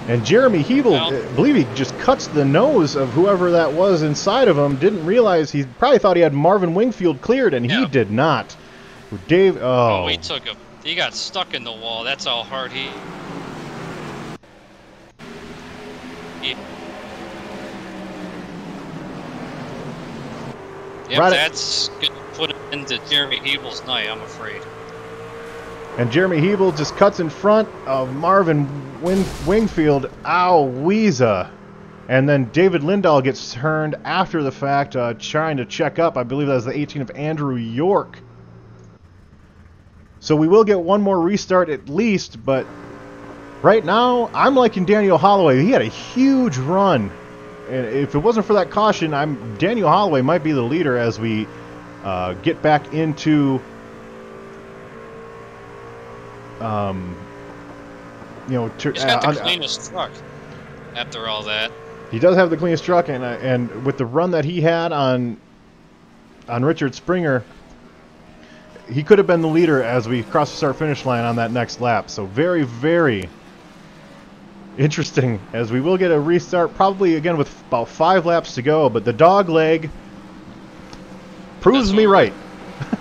And Jeremy Hebel, I believe he just cuts the nose of whoever that was inside of him. Didn't realize, he probably thought he had Marvin Wingfield cleared, and he did not. Dave, oh, he got stuck in the wall. That's how hard he Yep, right. That's going to put it into Jeremy Hebel's night, I'm afraid. And Jeremy Hebel just cuts in front of Marvin Wingfield. Ow, Weeza. And then David Lindahl gets turned after the fact, trying to check up. I believe that was the 18 of Andrew York. So we will get one more restart at least, but right now, I'm liking Daniel Holloway. He had a huge run. And if it wasn't for that caution, Daniel Holloway might be the leader as we get back into, he's got the cleanest truck after all that. He does have the cleanest truck, and with the run that he had on Richard Springer, he could have been the leader as we cross the start-finish line on that next lap. So very, very interesting, as we will get a restart probably again with about 5 laps to go. But the dog leg proves me right.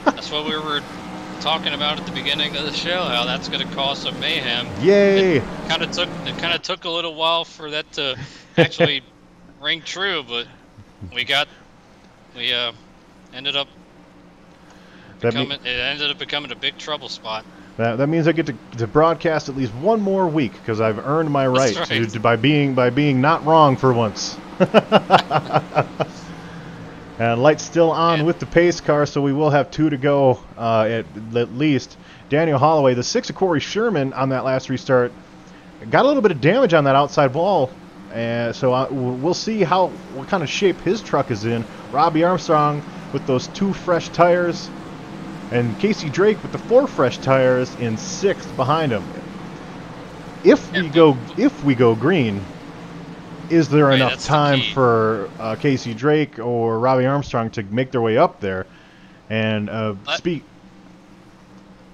That's what we were talking about at the beginning of the show, how that's going to cause some mayhem. Yay! It kind of took a little while for that to actually ring true, but we ended up becoming a big trouble spot. That means I get to broadcast at least one more week because I've earned my right, by being not wrong for once. And light's still on with the pace car, so we will have 2 to go at least. Daniel Holloway, the 6 of Corey Sherman on that last restart, got a little bit of damage on that outside wall, and so we'll see what kind of shape his truck is in. Robbie Armstrong with those 2 fresh tires, and Casey Drake with the 4 fresh tires in 6th behind him. If we go green, is there enough time for Casey Drake or Robbie Armstrong to make their way up there? And sorry,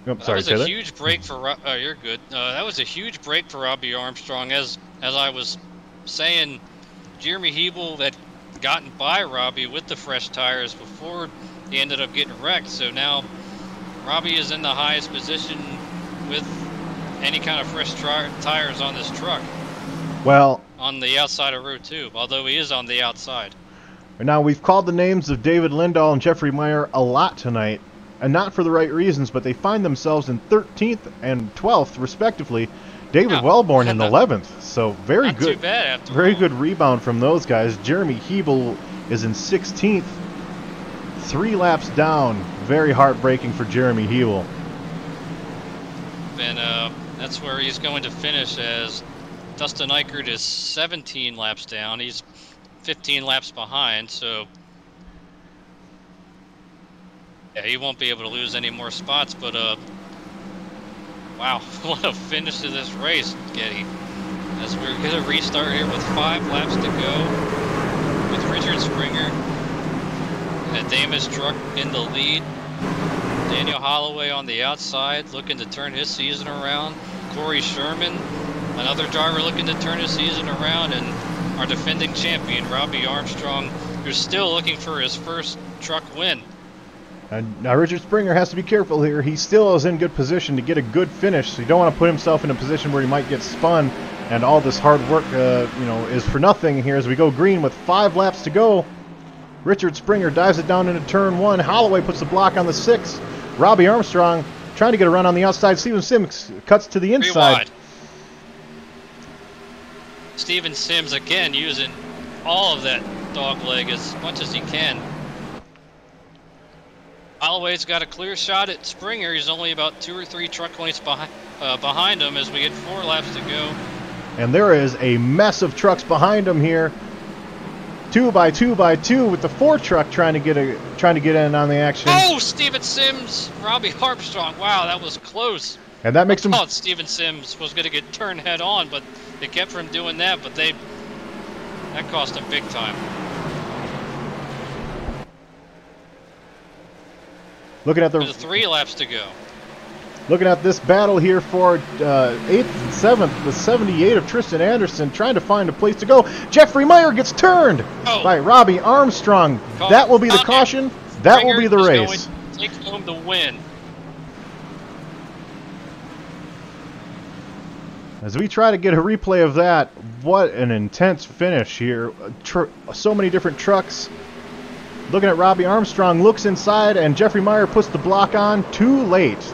that was Taylor. a huge break for. You're good. That was a huge break for Robbie Armstrong. As I was saying, Jeremy Hebel had gotten by Robbie with the fresh tires before he ended up getting wrecked. So now Robbie is in the highest position with any kind of fresh tires on this truck. Well, on the outside of row 2, although he is on the outside. Now, we've called the names of David Lindahl and Jeffrey Meyer a lot tonight, and not for the right reasons, but they find themselves in 13th and 12th, respectively. David Wellborn in 11th, so very not good. Too bad after very all. good rebound from those guys. Jeremy Hebel is in 16th, 3 laps down. Very heartbreaking for Jeremy Hebel. And that's where he's going to finish, as Dustin Eichert is 17 laps down. He's 15 laps behind, so yeah, he won't be able to lose any more spots. But wow, what a finish to this race, Getty. As we're going to restart here with 5 laps to go, with Richard Springer and Damas truck in the lead. Daniel Holloway on the outside, looking to turn his season around. Corey Sherman, another driver looking to turn his season around, and our defending champion, Robbie Armstrong, who's still looking for his first truck win. And now Richard Springer has to be careful here. He still is in good position to get a good finish, so you don't want to put himself in a position where he might get spun, and all this hard work is for nothing here as we go green with 5 laps to go. Richard Springer dives it down into turn 1. Holloway puts the block on the 6. Robbie Armstrong trying to get a run on the outside. Steven Sims cuts to the inside. Steven Sims again using all of that dog leg as much as he can. Holloway's got a clear shot at Springer. He's only about 2 or 3 truck lengths behind him as we get 4 laps to go. And there is a mess of trucks behind him here. 2 by 2 by 2 with the 4 truck trying to get in on the action. Oh, Steven Sims, Robbie Armstrong. Wow, that was close. And that makes him. I thought Steven Sims was going to get turned head on, but they kept from doing that. But that cost him big time. Looking at There's 3 laps to go. Looking at this battle here for 8th and 7th, the 78 of Tristan Anderson trying to find a place to go. Jeffrey Meyer gets turned by Robbie Armstrong. That will be the caution. That will be the race. Take home the win. As we try to get a replay of that, what an intense finish here. So many different trucks. Looking at Robbie Armstrong, looks inside, and Jeffrey Meyer puts the block on too late.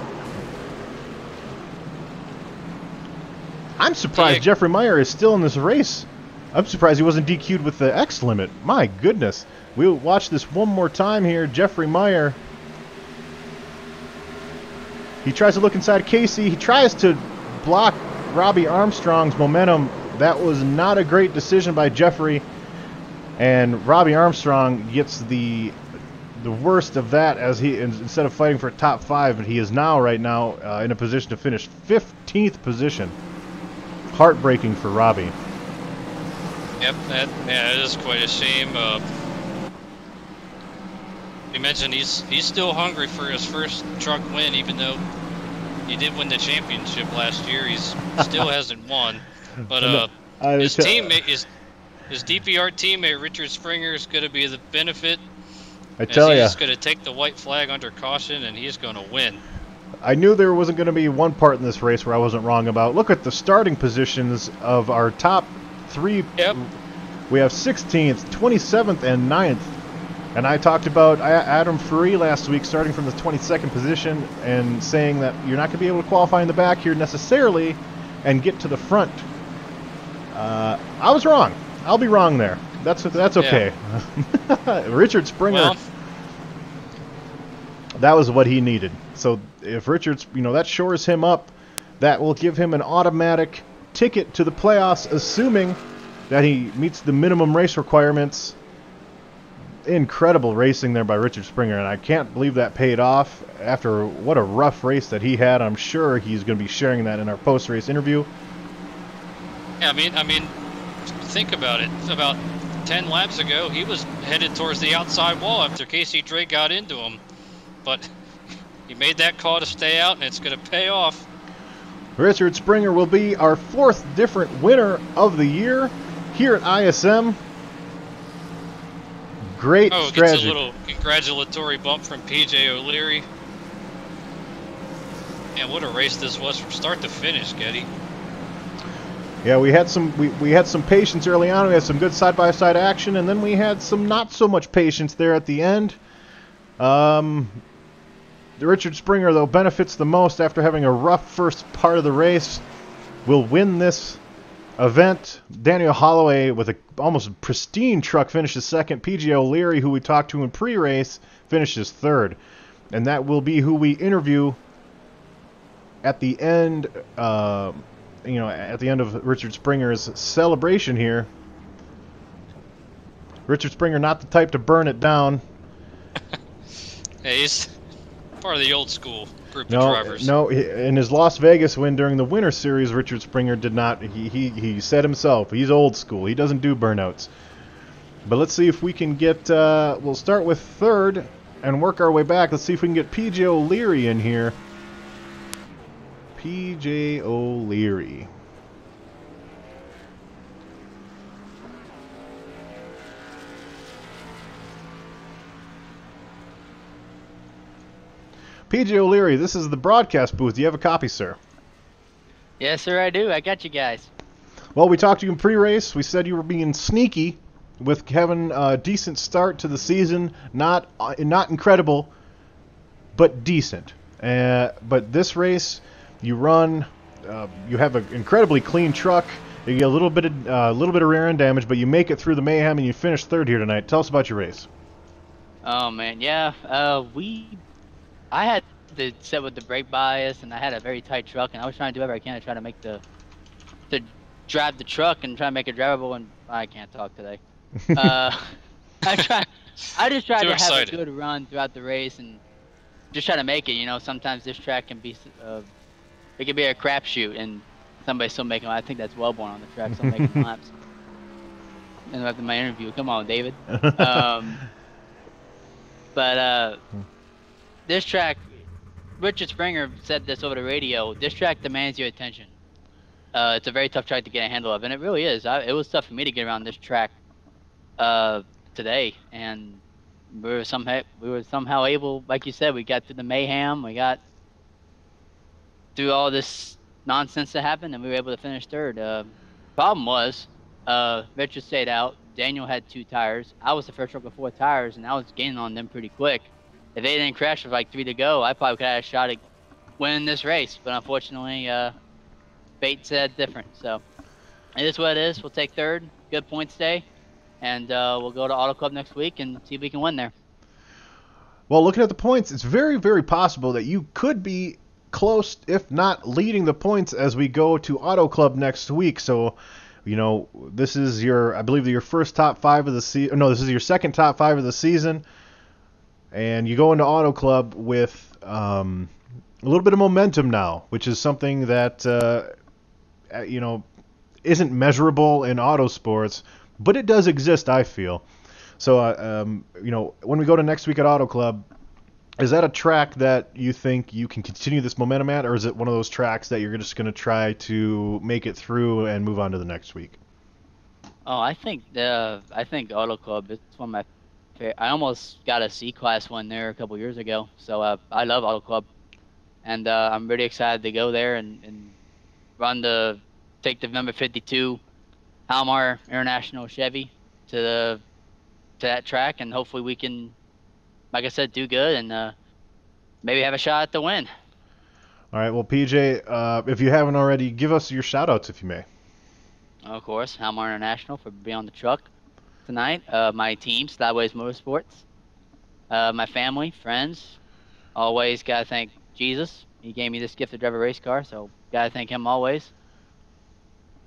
I'm surprised Jeffrey Meyer is still in this race. I'm surprised he wasn't DQ'd with the X limit. My goodness. We'll watch this one more time here. Jeffrey Meyer. He tries to look inside Casey. He tries to block Robbie Armstrong's momentum. That was not a great decision by Jeffrey. And Robbie Armstrong gets the worst of that, as he, instead of fighting for a top 5, he is now right now in a position to finish 15th position. Heartbreaking for Robbie. Yep, it is quite a shame. He mentioned he's still hungry for his first truck win, even though he did win the championship last year. He still hasn't won. But his teammate, his DPR teammate Richard Springer, is going to be the benefit I tell you, he's just going to take the white flag under caution, and he's going to win. I knew there wasn't going to be one part in this race where I wasn't wrong about. Look at the starting positions of our top 3. Yep. We have 16th, 27th, and 9th. And I talked about Adam Free last week starting from the 22nd position and saying that you're not going to be able to qualify in the back here necessarily and get to the front. I was wrong. I'll be wrong there. That's okay. Yeah. Richard Springer, well, that was what he needed. So if Richard's, that shores him up, that will give him an automatic ticket to the playoffs, assuming that he meets the minimum race requirements. Incredible racing there by Richard Springer, and I can't believe that paid off after what a rough race that he had. I'm sure he's going to be sharing that in our post-race interview. Yeah, I mean, think about it. About 10 laps ago, he was headed towards the outside wall after Casey Drake got into him, but he made that call to stay out, and it's going to pay off. Richard Springer will be our 4th different winner of the year here at ISM. Great strategy. Gets a little congratulatory bump from PJ O'Leary. Man, what a race this was from start to finish, Getty. Yeah, we had some patience early on. We had some good side-by-side action, and then we had some not so much patience there at the end. The Richard Springer, though, benefits the most after having a rough first part of the race. Will win this event. Daniel Holloway with a almost pristine truck finishes 2nd. PJ O'Leary, who we talked to in pre-race, finishes 3rd. And that will be who we interview at the end, at the end of Richard Springer's celebration here. Richard Springer, not the type to burn it down. Hey, he's part of the old school group of drivers. No, in his Las Vegas win during the Winter Series, Richard Springer did not. He said himself, he's old school. He doesn't do burnouts. But let's see if we can get. We'll start with 3rd and work our way back. Let's see if we can get PJ O'Leary in here. PJ O'Leary. PJ O'Leary, this is the broadcast booth. Do you have a copy, sir? Yes, sir, I do. I got you guys. Well, we talked to you in pre-race. We said you were being sneaky with having a decent start to the season. Not incredible, but decent. But this race, you run. You have an incredibly clean truck. You get a little bit of rear end damage, but you make it through the mayhem and you finish 3rd here tonight. Tell us about your race. Oh man, yeah. I had to set with the brake bias, and I had a very tight truck, and I was trying to do whatever I can to try to make to drive the truck and try to make it drivable. And I can't talk today. I just tried to have a good run throughout the race and just try to make it. Sometimes this track can be it can be a crapshoot, and somebody's still making. I think that's Wellborn on the track, still making laps. And after my interview, come on, David. But this track, Richard Springer said this over the radio, this track demands your attention. It's a very tough track to get a handle of, and it really is. It was tough for me to get around this track today, and we were somehow able, like you said, we got through the mayhem, we got through all this nonsense that happened, and we were able to finish 3rd. Problem was, Richard stayed out, Daniel had 2 tires, I was the first truck with 4 tires, and I was gaining on them pretty quick. If they didn't crash with like 3 to go, I probably could have had a shot at winning this race. But unfortunately, fate said different. So it is what it is. We'll take 3rd. Good points day. And we'll go to Auto Club next week and see if we can win there. Well, looking at the points, it's very, very possible that you could be close, if not leading the points as we go to Auto Club next week. So, this is I believe your first top 5 of the season. No, this is your 2nd top 5 of the season. And you go into Auto Club with a little bit of momentum now, which is something that, isn't measurable in auto sports, but it does exist, I feel. So, when we go to next week at Auto Club, is that a track that you think you can continue this momentum at, or is it one of those tracks that you're just going to try to make it through and move on to the next week? Oh, I think Auto Club is one of my I almost got a C-class one there a couple years ago. So I love Auto Club, and I'm really excited to go there and take the number 52 Halmar International Chevy to that track, and hopefully we can, like I said, do good and maybe have a shot at the win. All right, well, PJ, if you haven't already, give us your shout-outs if you may. Of course, Halmar International for being on the truck tonight. My team, Slideways Motorsports. My family, friends. Always gotta thank Jesus. He gave me this gift to drive a race car, so gotta thank him always.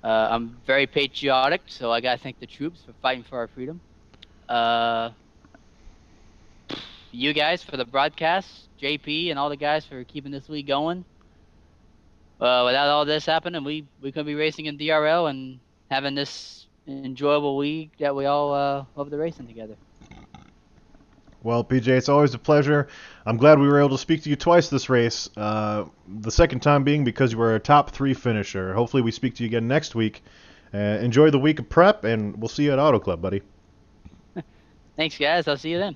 I'm very patriotic, so I gotta thank the troops for fighting for our freedom. You guys for the broadcast, JP and all the guys for keeping this league going. Without all this happening, we could be racing in DRL and having this enjoyable league that we all love the racing together. Well, PJ, it's always a pleasure. I'm glad we were able to speak to you twice this race. The second time being because you were a top 3 finisher. Hopefully we speak to you again next week. Enjoy the week of prep, and we'll see you at Auto Club, buddy. Thanks, guys. I'll see you then.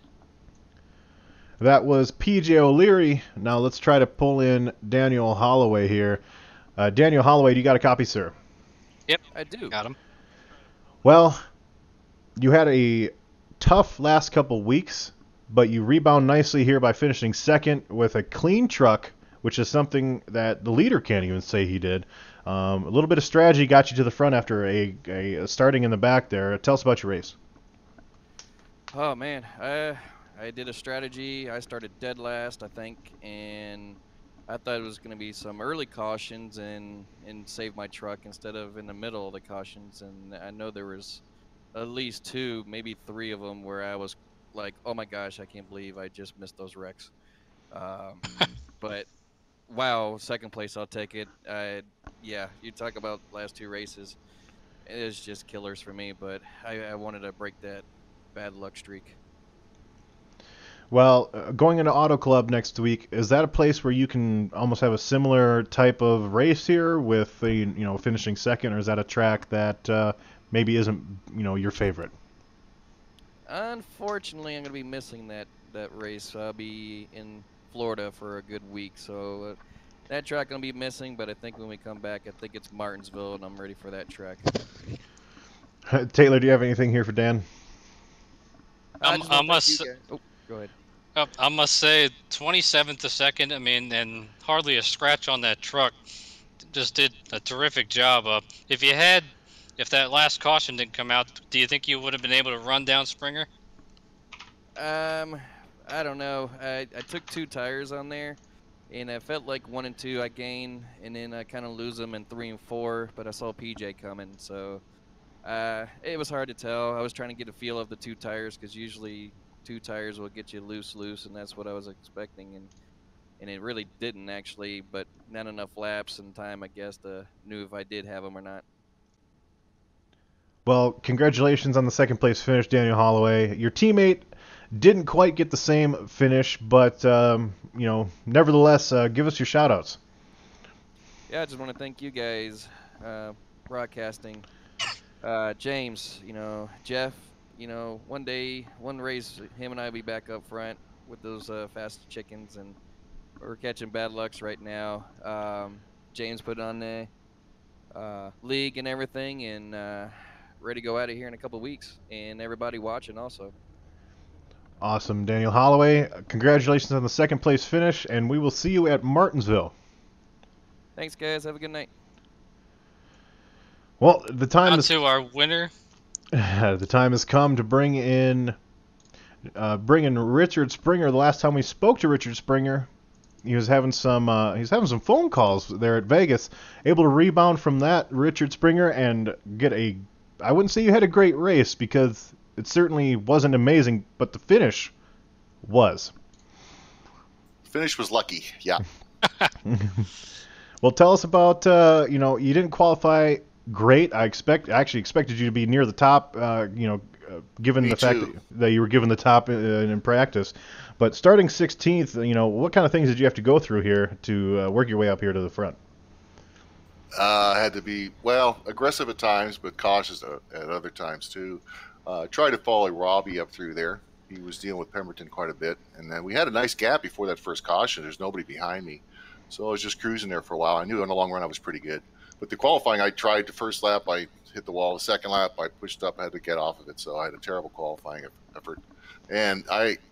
That was PJ O'Leary. Now let's try to pull in Daniel Holloway here. Daniel Holloway, do you got a copy, sir? Yep, I do. Got him. Well, you had a tough last couple weeks, but you rebound nicely here by finishing second with a clean truck, which is something that the leader can't even say he did. A little bit of strategy got you to the front after a starting in the back there. Tell us about your race. Oh, man. I did a strategy. I started dead last, I think, and I thought it was going to be some early cautions and save my truck instead of in the middle of the cautions. And I know there was at least 2, maybe 3 of them where I was like, oh my gosh, I can't believe I just missed those wrecks. But wow, second place, I'll take it. Yeah, you talk about last 2 races. It was just killers for me, but I wanted to break that bad luck streak. Well, going into Auto Club next week, is that a place where you can almost have a similar type of race here with the finishing second, or is that a track that maybe isn't your favorite? Unfortunately, I'm going to be missing that race. I'll be in Florida for a good week, so that track going to be missing. But I think when we come back, I think it's Martinsville, and I'm ready for that track. Taylor, do you have anything here for Dan? I must. Oh, go ahead. I must say, 27th to second. I mean, and hardly a scratch on that truck. Just did a terrific job. If that last caution didn't come out, do you think you would have been able to run down Springer? I don't know. I took 2 tires on there, and I felt like 1 and 2 I gain, and then I kind of lose them in 3 and 4. But I saw PJ coming, so it was hard to tell. I was trying to get a feel of the 2 tires because usually 2 tires will get you loose, and that's what I was expecting, and it really didn't actually, but not enough laps and time, I guess, to knew if I did have them or not. Well, congratulations on the second place finish, Daniel Holloway. Your teammate didn't quite get the same finish, but nevertheless, give us your shout-outs. Yeah, I just want to thank you guys, broadcasting, James, Jeff. One day, one race, him and I will be back up front with those fast chickens, and we're catching bad lucks right now. James put on the league and everything, and ready to go out of here in a couple of weeks, and everybody watching also. Awesome, Daniel Holloway. Congratulations on the second place finish, and we will see you at Martinsville. Thanks, guys. Have a good night. Well, the time is to our winner. The time has come to bring in Richard Springer. The last time we spoke to Richard Springer, he was having some phone calls there at Vegas. Able to rebound from that, Richard Springer, and get I wouldn't say you had a great race because it certainly wasn't amazing, but the finish was. Finish was lucky, yeah. Well, tell us about you didn't qualify great. I actually expected you to be near the top, given the fact that you were given the top in practice. But starting 16th, what kind of things did you have to go through here to work your way up here to the front? I had to be, aggressive at times, but cautious at other times too. Try to follow Robbie up through there, he was dealing with Pemberton quite a bit. And then we had a nice gap before that first caution. There's nobody behind me. So I was just cruising there for a while. I knew in the long run I was pretty good. But the qualifying, I tried the first lap, I hit the wall. The second lap, I pushed up, I had to get off of it. So I had a terrible qualifying effort. And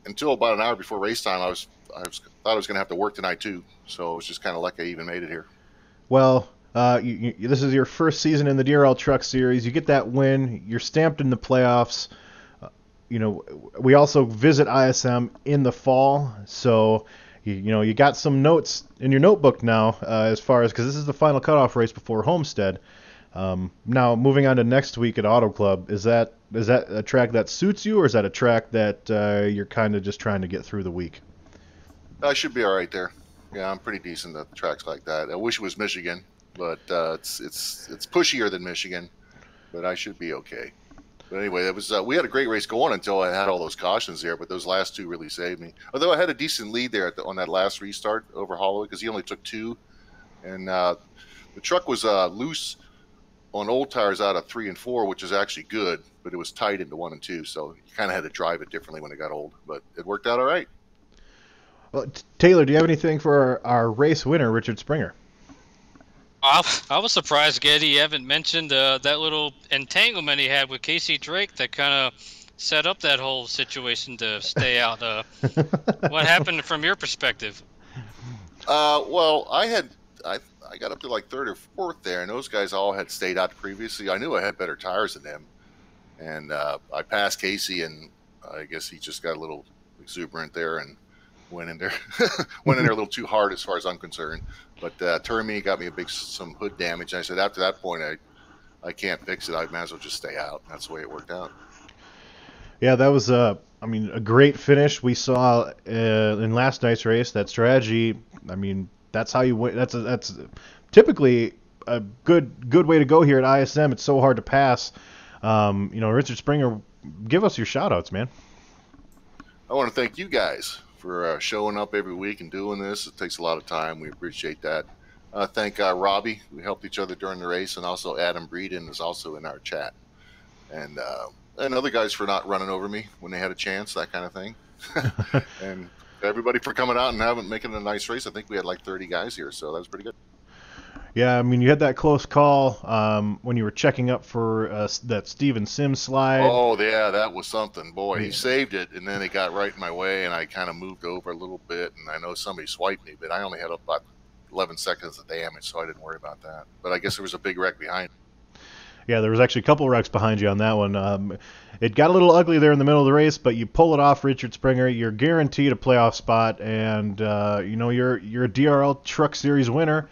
until about an hour before race time, I thought I was going to have to work tonight too. So it was just kind of lucky I even made it here. Well, this is your first season in the DRL Truck Series. You get that win. You're stamped in the playoffs. We also visit ISM in the fall, so you got some notes in your notebook now as far as, because this is the final cutoff race before Homestead. Now moving on to next week at Auto Club, is that a track that suits you, or is that a track that you're kind of just trying to get through the week? I should be all right there. Yeah, I'm pretty decent at tracks like that. I wish it was Michigan, but it's pushier than Michigan, but I should be okay. But anyway, it was we had a great race going until I had all those cautions there, but those last two really saved me. Although I had a decent lead there on that last restart over Holloway, because he only took 2, and the truck was loose on old tires out of 3 and 4, which is actually good, but it was tight into 1 and 2, so you kind of had to drive it differently when it got old, but it worked out all right. Well, Taylor, do you have anything for our race winner, Richard Springer? I was surprised, Getty, you haven't mentioned that little entanglement he had with Casey Drake that kind of set up that whole situation to stay out. What happened from your perspective? Well, I got up to like 3rd or 4th there, and those guys all had stayed out previously. I knew I had better tires than them, and I passed Casey, and I guess he just got a little exuberant there and went in there a little too hard as far as I'm concerned. But turned me, got me some hood damage. And I said after that point, I can't fix it. I might as well just stay out. That's the way it worked out. Yeah, that was a great finish. We saw in last night's race that strategy. I mean, that's how you win. That's typically a good way to go here at ISM. It's so hard to pass. Richard Springer, give us your shout outs, man. I want to thank you guys for showing up every week and doing this. It takes a lot of time. We appreciate that. Thank Robbie. We helped each other during the race, and also Adam Breeden is also in our chat. And other guys for not running over me when they had a chance, that kind of thing. And everybody for coming out and making a nice race. I think we had like 30 guys here, so that was pretty good. Yeah, I mean, you had that close call when you were checking up for that Steven Sims slide. Oh, yeah, that was something. Boy, he saved it, and then it got right in my way, and I kind of moved over a little bit, and I know somebody swiped me, but I only had about 11 seconds of damage, so I didn't worry about that. But I guess there was a big wreck behind. Yeah, there was actually a couple wrecks behind you on that one. It got a little ugly there in the middle of the race, but you pull it off, Richard Springer. You're guaranteed a playoff spot, and you're a DRL Truck Series winner.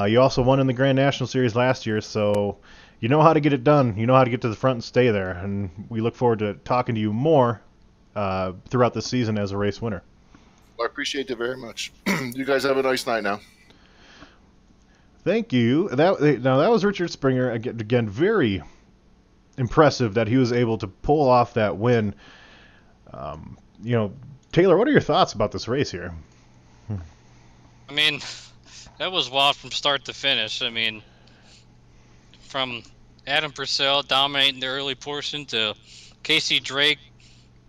You also won in the Grand National Series last year, so you know how to get it done. You know how to get to the front and stay there, and we look forward to talking to you more throughout the season as a race winner. Well, I appreciate it very much. You guys have a nice night now. Thank you. That was Richard Springer. Again, very impressive that he was able to pull off that win. Taylor, what are your thoughts about this race here? I mean, that was wild from start to finish. I mean, from Adam Purcell dominating the early portion to Casey Drake,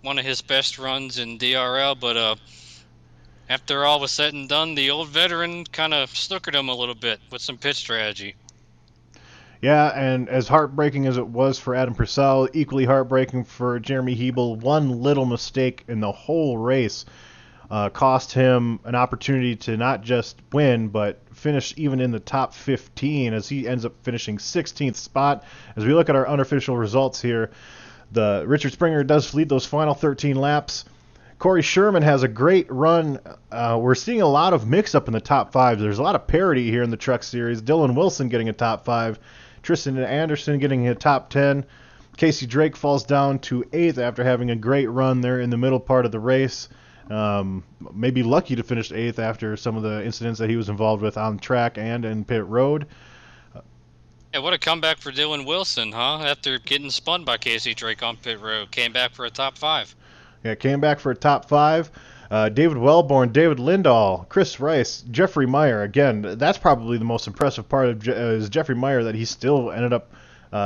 one of his best runs in DRL, but after all was said and done, the old veteran kind of snookered him a little bit with some pit strategy. Yeah, and as heartbreaking as it was for Adam Purcell, equally heartbreaking for Jeremy Hebel. One little mistake in the whole race cost him an opportunity to not just win, but finish even in the top 15, as he ends up finishing 16th spot. As we look at our unofficial results here, the Richard Springer does lead those final 13 laps. Corey Sherman has a great run. We're seeing a lot of mix-up in the top 5. There's a lot of parity here in the Truck Series. Dylan Wilson getting a top 5. Tristan Anderson getting a top 10. Casey Drake falls down to 8th after having a great run there in the middle part of the race. Maybe lucky to finish 8th after some of the incidents that he was involved with on track and in pit road. Yeah, what a comeback for Dylan Wilson, huh? After getting spun by Casey Drake on pit road. Came back for a top 5. Yeah, came back for a top 5. David Wellborn, David Lindahl, Chris Rice, Jeffrey Meyer. Again, that's probably the most impressive part of is Jeffrey Meyer, that he still ended up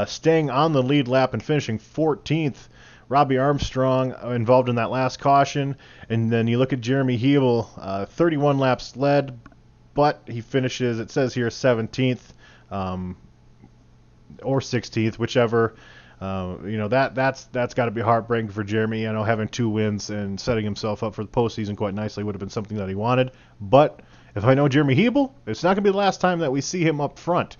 staying on the lead lap and finishing 14th Robbie Armstrong involved in that last caution. And then you look at Jeremy Hebel, 31 laps led, but he finishes, it says here, 17th or 16th, whichever. That's got to be heartbreaking for Jeremy. I know having 2 wins and setting himself up for the postseason quite nicely would have been something that he wanted. But if I know Jeremy Hebel, it's not going to be the last time that we see him up front.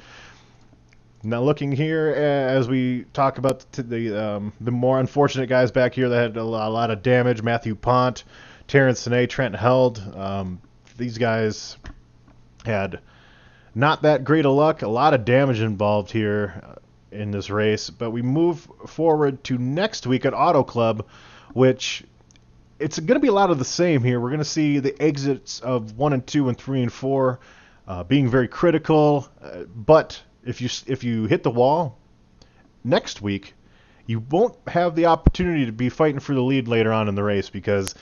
Now looking here as we talk about the more unfortunate guys back here that had a lot of damage, Matthew Pont, Terrence Sinay, Trent Held, these guys had not that great of luck, a lot of damage involved here in this race. But we move forward to next week at Auto Club, which it's going to be a lot of the same here. We're going to see the exits of 1 and 2 and 3 and 4 being very critical, but if you hit the wall next week, you won't have the opportunity to be fighting for the lead later on in the race, because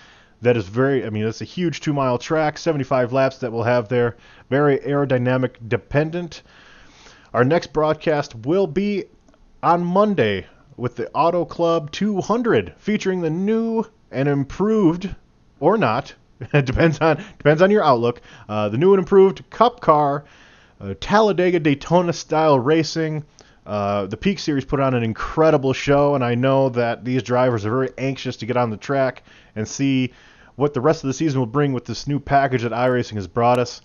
that is that's a huge 2-mile track, 75 laps that we'll have there, very aerodynamic dependent. Our next broadcast will be on Monday with the Auto Club 200, featuring the new and improved, or not, it depends on your outlook, the new and improved Cup car, Talladega Daytona style racing. The Peak Series put on an incredible show, and I know that these drivers are very anxious to get on the track and see what the rest of the season will bring with this new package that iRacing has brought us.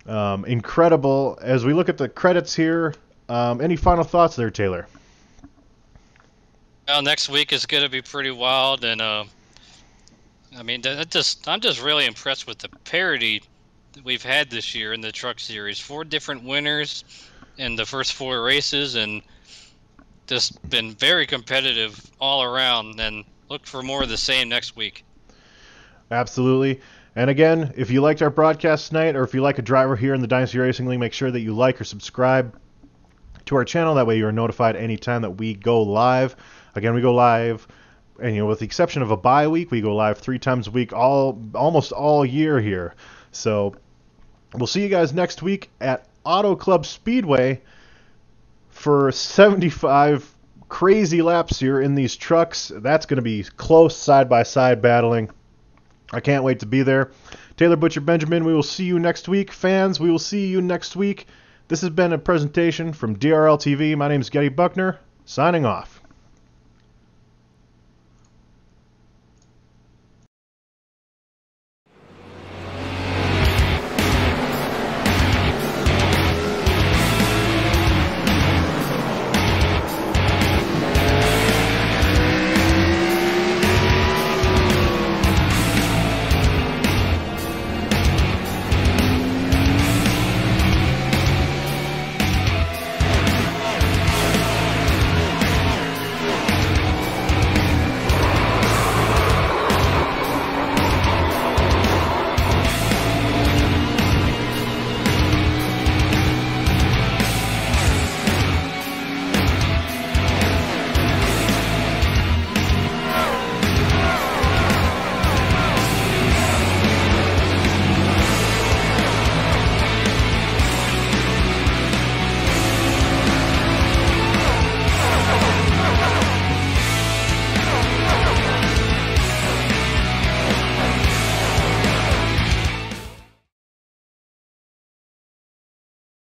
Incredible. As we look at the credits here, any final thoughts there, Taylor? Well, next week is going to be pretty wild, and I'm just really impressed with the parity that we've had this year in the Truck Series. 4 different winners in the first 4 races, and just been very competitive all around, and look for more of the same next week. Absolutely. And again, if you liked our broadcast tonight, or if you like a driver here in the Dynasty Racing League, make sure that you like or subscribe to our channel. That way you are notified anytime that we go live. Again, we go live, and with the exception of a bye week, we go live 3 times a week, almost all year here. So we'll see you guys next week at Auto Club Speedway for 75 crazy laps here in these trucks. That's going to be close side-by-side battling. I can't wait to be there. Taylor Butcher Benjamin, we will see you next week. Fans, we will see you next week. This has been a presentation from DRL TV. My name is Getty Buckner, signing off.